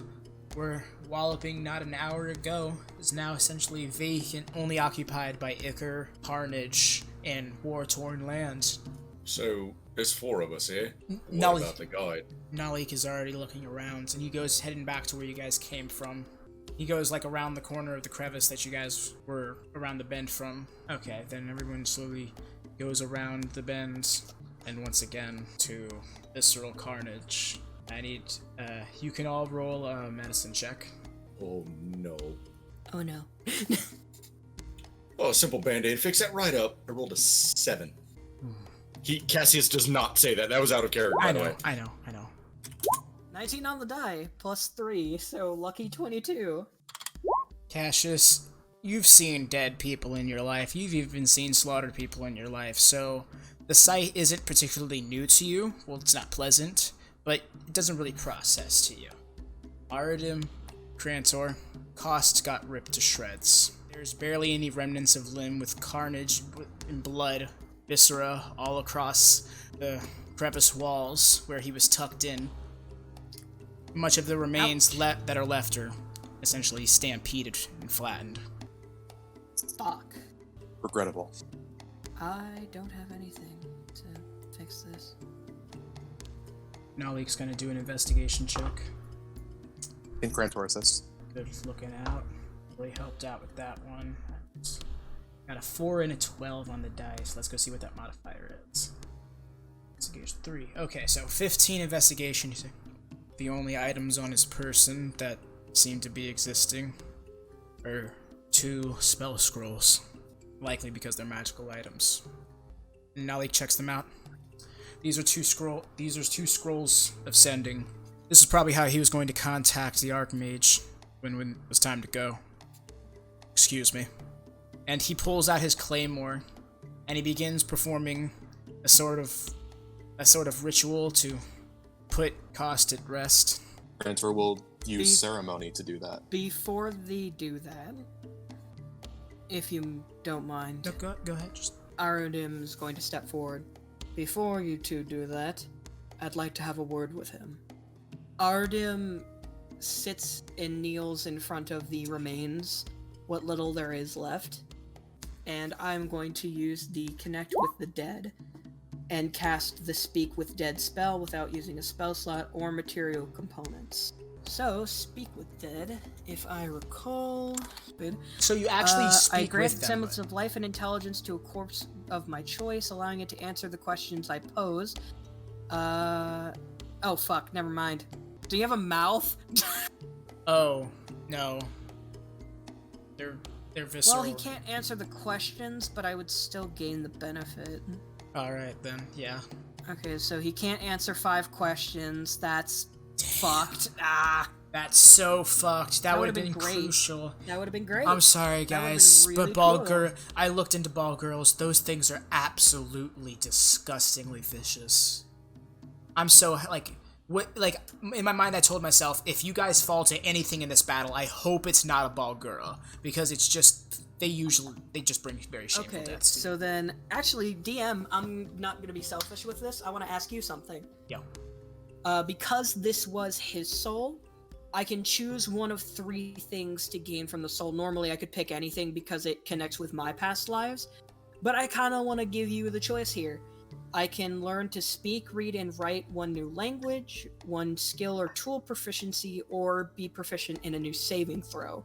were walloping not an hour ago is now essentially vacant, only occupied by ichor, carnage, and war-torn land. So, there's 4 of us here. No, What about the guide? Naleek is already looking around, and he goes heading back to where you guys came from. He goes like around the corner of the crevice that you guys were around the bend from. Okay, then everyone slowly goes around the bend. And once again, to visceral carnage, I need, you can all roll a medicine check. Oh no. Oh no. Oh, simple band-aid. Fix that right up. I rolled a 7. Cassius does not say that. That was out of character, by the way. I know. 19 on the die, plus 3, so lucky 22. Cassius, you've seen dead people in your life. You've even seen slaughtered people in your life, so the sight isn't particularly new to you. Well, it's not pleasant, but it doesn't really process to you. Arudim, Crantor, Cost got ripped to shreds. There's barely any remnants of limb with carnage and blood, viscera all across the crevice walls where he was tucked in. Much of the remains that are left are essentially stampeded and flattened. Fuck. Regrettable. I don't have anything to fix this. Naleek's gonna do an investigation check. In Crantor assist. Good looking out. Really helped out with that one. Got a 4 and a 12 on the dice. Let's go see what that modifier is. Investigation 3. Okay, so 15 investigation. The only items on his person that seem to be existing are 2 spell scrolls. Likely because they're magical items. Naleek checks them out. These are two scrolls of sending. This is probably how he was going to contact the Archmage when it was time to go. Excuse me. And he pulls out his claymore, and he begins performing a sort of ritual to put Cost at rest. Crantor will use ceremony to do that. Before they do that, if you don't mind, No, go ahead. Just Arudim's going to step forward. Before you two do that, I'd like to have a word with him. Arudim sits and kneels in front of the remains, what little there is left, and I'm going to use the Connect with the Dead and cast the Speak with Dead spell without using a spell slot or material components. So, Speak with Dead, if I recall... so you actually speak I grant with the them. semblance of life and intelligence to a corpse of my choice, allowing it to answer the questions I pose. Oh fuck, never mind. Do you have a mouth? Oh, no. They're visceral. Well, he can't answer the questions, but I would still gain the benefit. Alright then, yeah. Okay, so he can't answer 5 questions. That's fucked. That's so fucked. That would have been great. crucial. That would have been great. I'm sorry, That would've guys, been really but ball cool. girl. I looked into ball girls. Those things are absolutely disgustingly vicious. I'm so in my mind, I told myself, if you guys fall to anything in this battle, I hope it's not a ball girl, because it's just they just bring very shameful Okay, deaths. so then, actually, DM, I'm not gonna be selfish with this. I want to ask you something. Yo. Because this was his soul, I can choose one of 3 things to gain from the soul. Normally, I could pick anything because it connects with my past lives, but I kind of want to give you the choice here. I can learn to speak, read, and write 1 new language, 1 skill or tool proficiency, or be proficient in a new saving throw.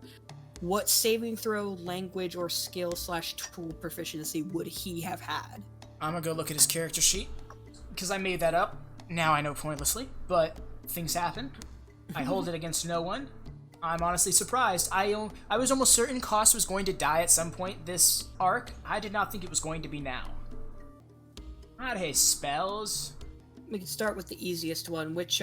What saving throw, language, or skill/tool proficiency would he have had? I'm gonna go look at his character sheet, because I made that up. Now I know pointlessly, but things happen. I hold it against no one. I'm honestly surprised. I was almost certain Cost was going to die at some point this arc. I did not think it was going to be now. Not his spells. We can start with the easiest one. Which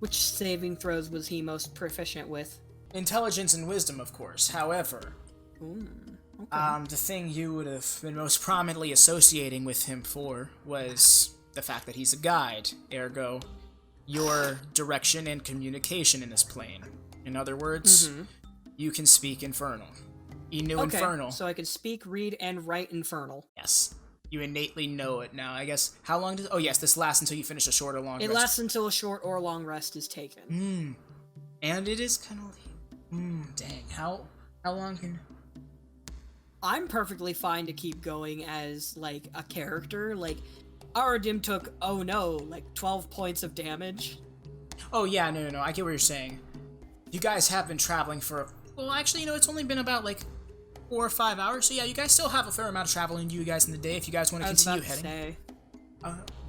saving throws was he most proficient with? Intelligence and wisdom, of course. However, Okay. the thing you would have been most prominently associating with him for was the fact that he's a guide, ergo, your direction and communication in this plane. In other words, you can speak Infernal. You knew Okay, Infernal. so I could speak, read, and write Infernal. Yes. You innately know it now. I guess, how long does... Oh, yes, this lasts until you finish a short or long It rest. lasts until a short or long rest is taken. And it is kind of... dang. How long can... I'm perfectly fine to keep going as, like, a character. Like, Arudim took, 12 points of damage. Oh, yeah, no. I get what you're saying. You guys have been traveling for... Well, actually, it's only been about, 4 or 5 hours. So, yeah, you guys still have a fair amount of travel in you guys in the day if you guys want to continue heading.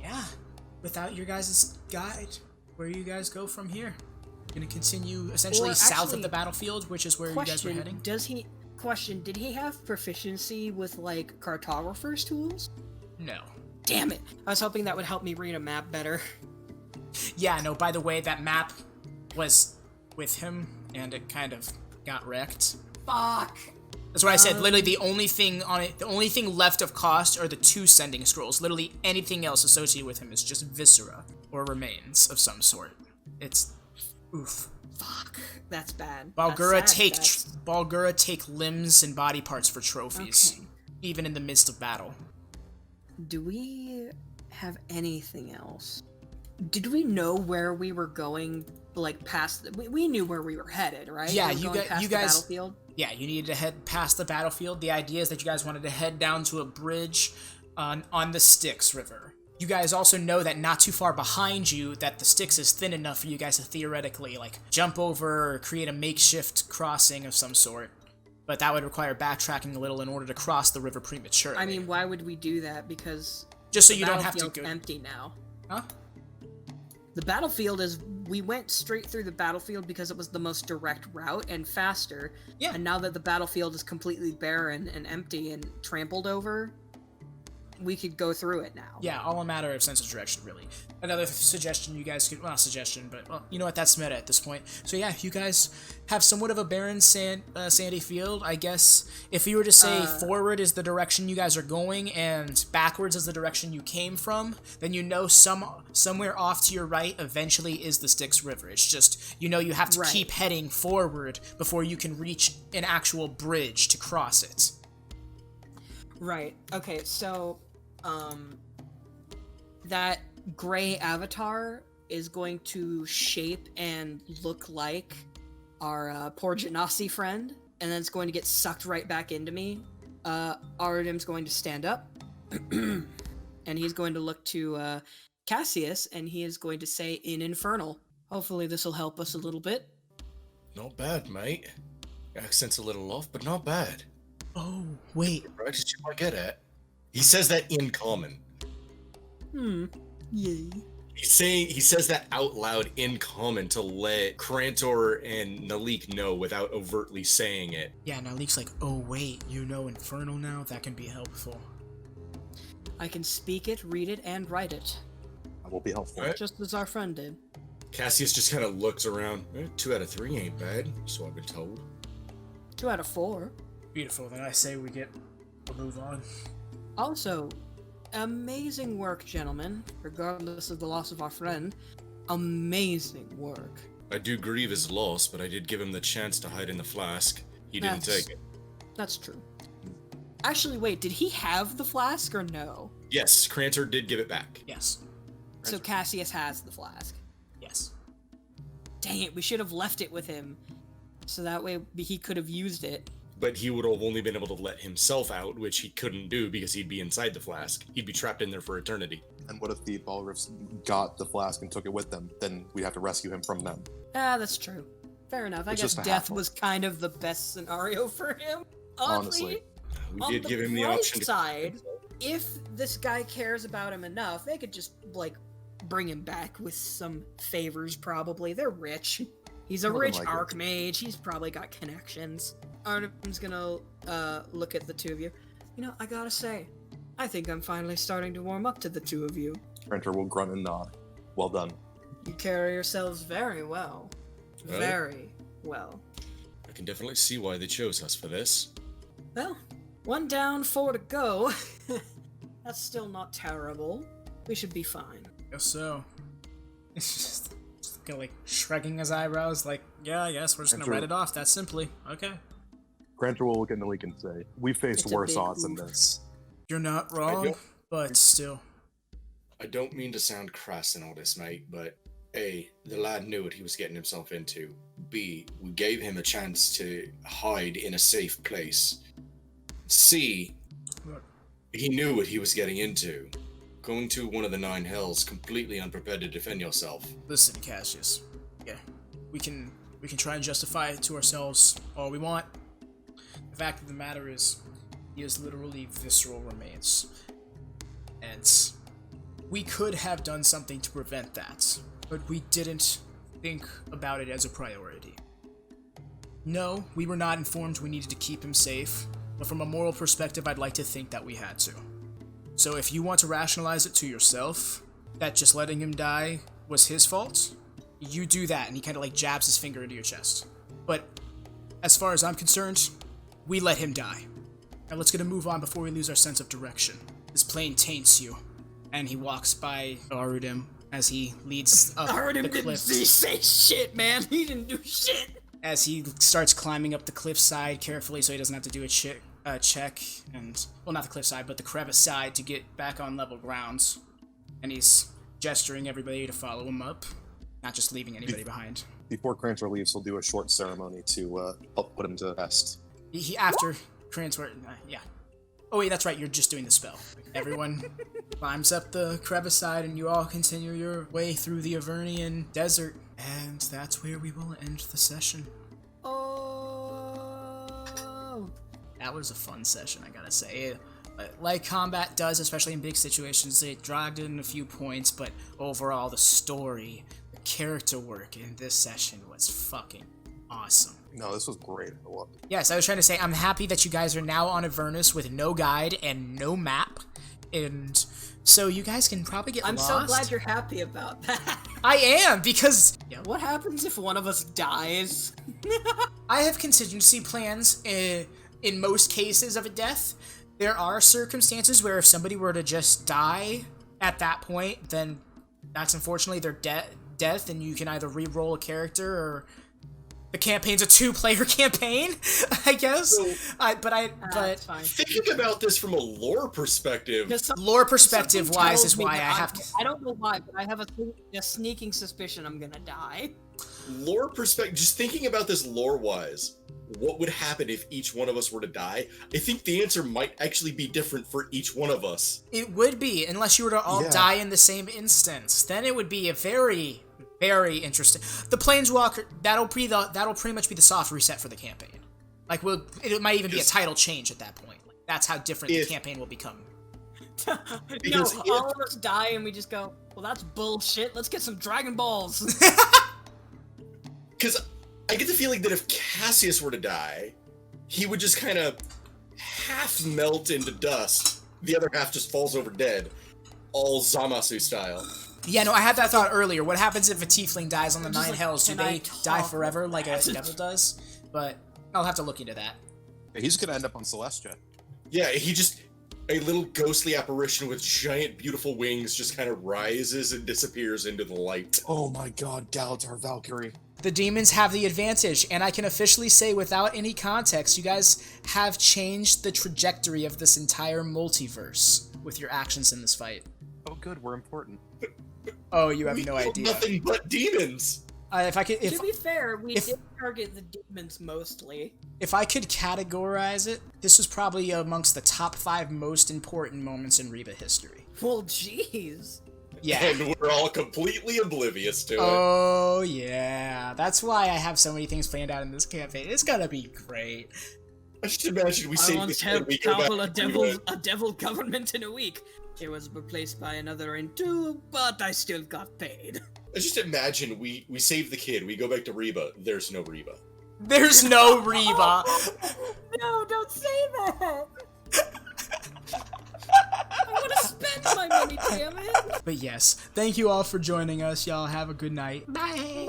Yeah. Without your guys' guide, where you guys go from here? Gonna continue essentially south of the battlefield, which is where you guys were heading? Did he have proficiency with, like, cartographer's tools? No. Damn it! I was hoping that would help me read a map better. Yeah, no, by the way, that map was with him, and it kind of got wrecked. Fuck! That's what I said. Literally, the only thing on it, the only thing left of cost are the 2 sending scrolls. Literally, anything else associated with him is just viscera or remains of some sort. It's oof. Fuck, that's bad. Balgura take limbs and body parts for trophies, Okay. even in the midst of battle. Do we have anything else? Did we know where we were going? Like past, we knew where we were headed, right? Yeah, we were you going past guys. the battlefield. Yeah, you needed to head past the battlefield. The idea is that you guys wanted to head down to a bridge on the Styx River. You guys also know that not too far behind you, that the Styx is thin enough for you guys to theoretically, like, jump over or create a makeshift crossing of some sort. But that would require backtracking a little in order to cross the river prematurely. I mean, why would we do that? Because just so the you don't have to battlefield's go... empty now. Huh? The battlefield is... We went straight through the battlefield because it was the most direct route and faster. Yeah. And now that the battlefield is completely barren and empty and trampled over, we could go through it now. Yeah, all a matter of sense of direction, really. Another suggestion you guys could... Well, not suggestion, but, well, you know what? That's meta at this point. So yeah, you guys have somewhat of a barren sandy field, I guess. If you were to say forward is the direction you guys are going and backwards is the direction you came from, then you know somewhere off to your right eventually is the Styx River. It's just, you know you have to keep heading forward before you can reach an actual bridge to cross it. Right. Okay, so... that gray avatar is going to shape and look like our poor Genasi friend, and then it's going to get sucked right back into me. Arudim's going to stand up, and he's going to look to Cassius, and he is going to say in Infernal. Hopefully this will help us a little bit. Not bad, mate. Accent's a little off, but not bad. Oh, wait. Right as you might get at. He says that in common. Yay. He says that out loud in common to let Crantor and Naleek know without overtly saying it. Yeah, Naleek's like, oh wait, you know Infernal now? That can be helpful. I can speak it, read it, and write it. That will be helpful. Right. Just as our friend did. Cassius just kind of looks around. 2 out of 3 ain't bad, so I've been told. 2 out of 4. Beautiful, then I say we'll move on. Also, amazing work, gentlemen. Regardless of the loss of our friend, amazing work. I do grieve his loss, but I did give him the chance to hide in the flask. He didn't take it. That's true. Actually, wait, did he have the flask or no? Yes, Crantor did give it back. Yes. So Cassius has the flask. Yes. Dang it, we should have left it with him. So that way he could have used it. But he would have only been able to let himself out, which he couldn't do because he'd be inside the flask. He'd be trapped in there for eternity. And what if the Balriffs got the flask and took it with them? Then we'd have to rescue him from them. Ah, that's true. Fair enough. I It's guess just a death hassle. was kind of the best scenario for him. Honestly. We On did the give him the bright option to... side, if this guy cares about him enough, they could just, like, bring him back with some favors, probably. They're rich. He's a More than rich likely. archmage. He's probably got connections. Artem's gonna look at the two of you. You know, I gotta say, I think I'm finally starting to warm up to the two of you. Crantor will grunt and nod. Well done. You carry yourselves very well. Really? Very well. I can definitely see why they chose us for this. Well, 1 down, 4 to go. That's still not terrible. We should be fine. Guess so. It's just kinda like shrugging his eyebrows, like, yeah, I guess we're just gonna Andrew. write it off that simply. Okay. Crantor will look at Naleek and say, "We faced It's a worse big odds than oof. this." You're not wrong, don't- but still. I don't mean to sound crass in all this, mate, but A, the lad knew what he was getting himself into. B, we gave him a chance to hide in a safe place. C, Look, he knew what he was getting into. Going to one of the 9 hells completely unprepared to defend yourself. listen, Cassius. Yeah, we can try and justify it to ourselves all we want. The fact of the matter is, he is literally visceral remains. And we could have done something to prevent that, but we didn't think about it as a priority. No, we were not informed we needed to keep him safe, but from a moral perspective, I'd like to think that we had to. So if you want to rationalize it to yourself, that just letting him die was his fault, you do that, and he kind of like jabs his finger into your chest. But as far as I'm concerned, we let him die. Now let's get a move on before we lose our sense of direction. This plane taints you. And he walks by Arudim as he leads up Arudim the didn't cliff. say shit, man. He didn't do shit. As he starts climbing up the cliffside carefully so he doesn't have to do a check, and, well, not the cliffside, but the crevice side to get back on level grounds. And he's gesturing everybody to follow him up, not just leaving anybody behind. Before Crantor leaves, we'll do a short ceremony to help put him to rest. After Crantor, yeah. Oh wait, that's right, you're just doing the spell. Everyone climbs up the crevice side and you all continue your way through the Avernian desert. And that's where we will end the session. Oh. That was a fun session, I gotta say. Like combat does, especially in big situations, it dragged in a few points, but overall the story, the character work in this session was fucking awesome. No, this was great. Yes, I was trying to say, I'm happy that you guys are now on Avernus with no guide and no map, and so you guys can probably get lost. I'm so glad you're happy about that. I am, because... What happens if one of us dies? I have contingency plans in most cases of a death. There are circumstances where if somebody were to just die at that point, then that's unfortunately their death, and you can either re-roll a character or... The campaign's a 2-player campaign, I guess. So, but thinking about this from a lore perspective, lore perspective wise is why I have to. I don't know why, but I have a sneaking suspicion I'm gonna die. Lore perspective, just thinking about this lore wise, what would happen if each one of us were to die? I think the answer might actually be different for each one of us. It would be, unless you were to all die in the same instance. Then it would be a very interesting. The Planeswalker, that'll pretty much be the soft reset for the campaign. Like, it might even be a title change at that point. Like, that's how different the campaign will become. All of us die and we just go, well, that's bullshit. Let's get some Dragon Balls. Because I get the feeling that if Cassius were to die, he would just kind of half melt into dust. The other half just falls over dead. All Zamasu style. Yeah, no, I had that thought earlier. What happens if a tiefling dies on the Nine Hells? Do they die forever like a devil does? But I'll have to look into that. Yeah, he's gonna end up on Celestia. Yeah, a little ghostly apparition with giant, beautiful wings just kind of rises and disappears into the light. Oh my god, Gallataur Valkyrie. The demons have the advantage, and I can officially say without any context, you guys have changed the trajectory of this entire multiverse with your actions in this fight. Oh good, we're important. Oh, you have no killed idea. Nothing but demons. To be fair, we did target the demons mostly. If I could categorize it, this was probably amongst the top 5 most important moments in Rieba history. Well, jeez. Yeah. And we're all completely oblivious to it. Oh, yeah. That's why I have so many things planned out in this campaign. It's gonna be great. I just imagine we save this and we go back a devil government in a week. It was replaced by another in 2, but I still got paid. I just imagine we save the kid, we go back to Rieba, there's no Rieba. There's no Rieba! No, don't say that! I want to spend my money, damn it! But yes, thank you all for joining us. Y'all have a good night. Bye!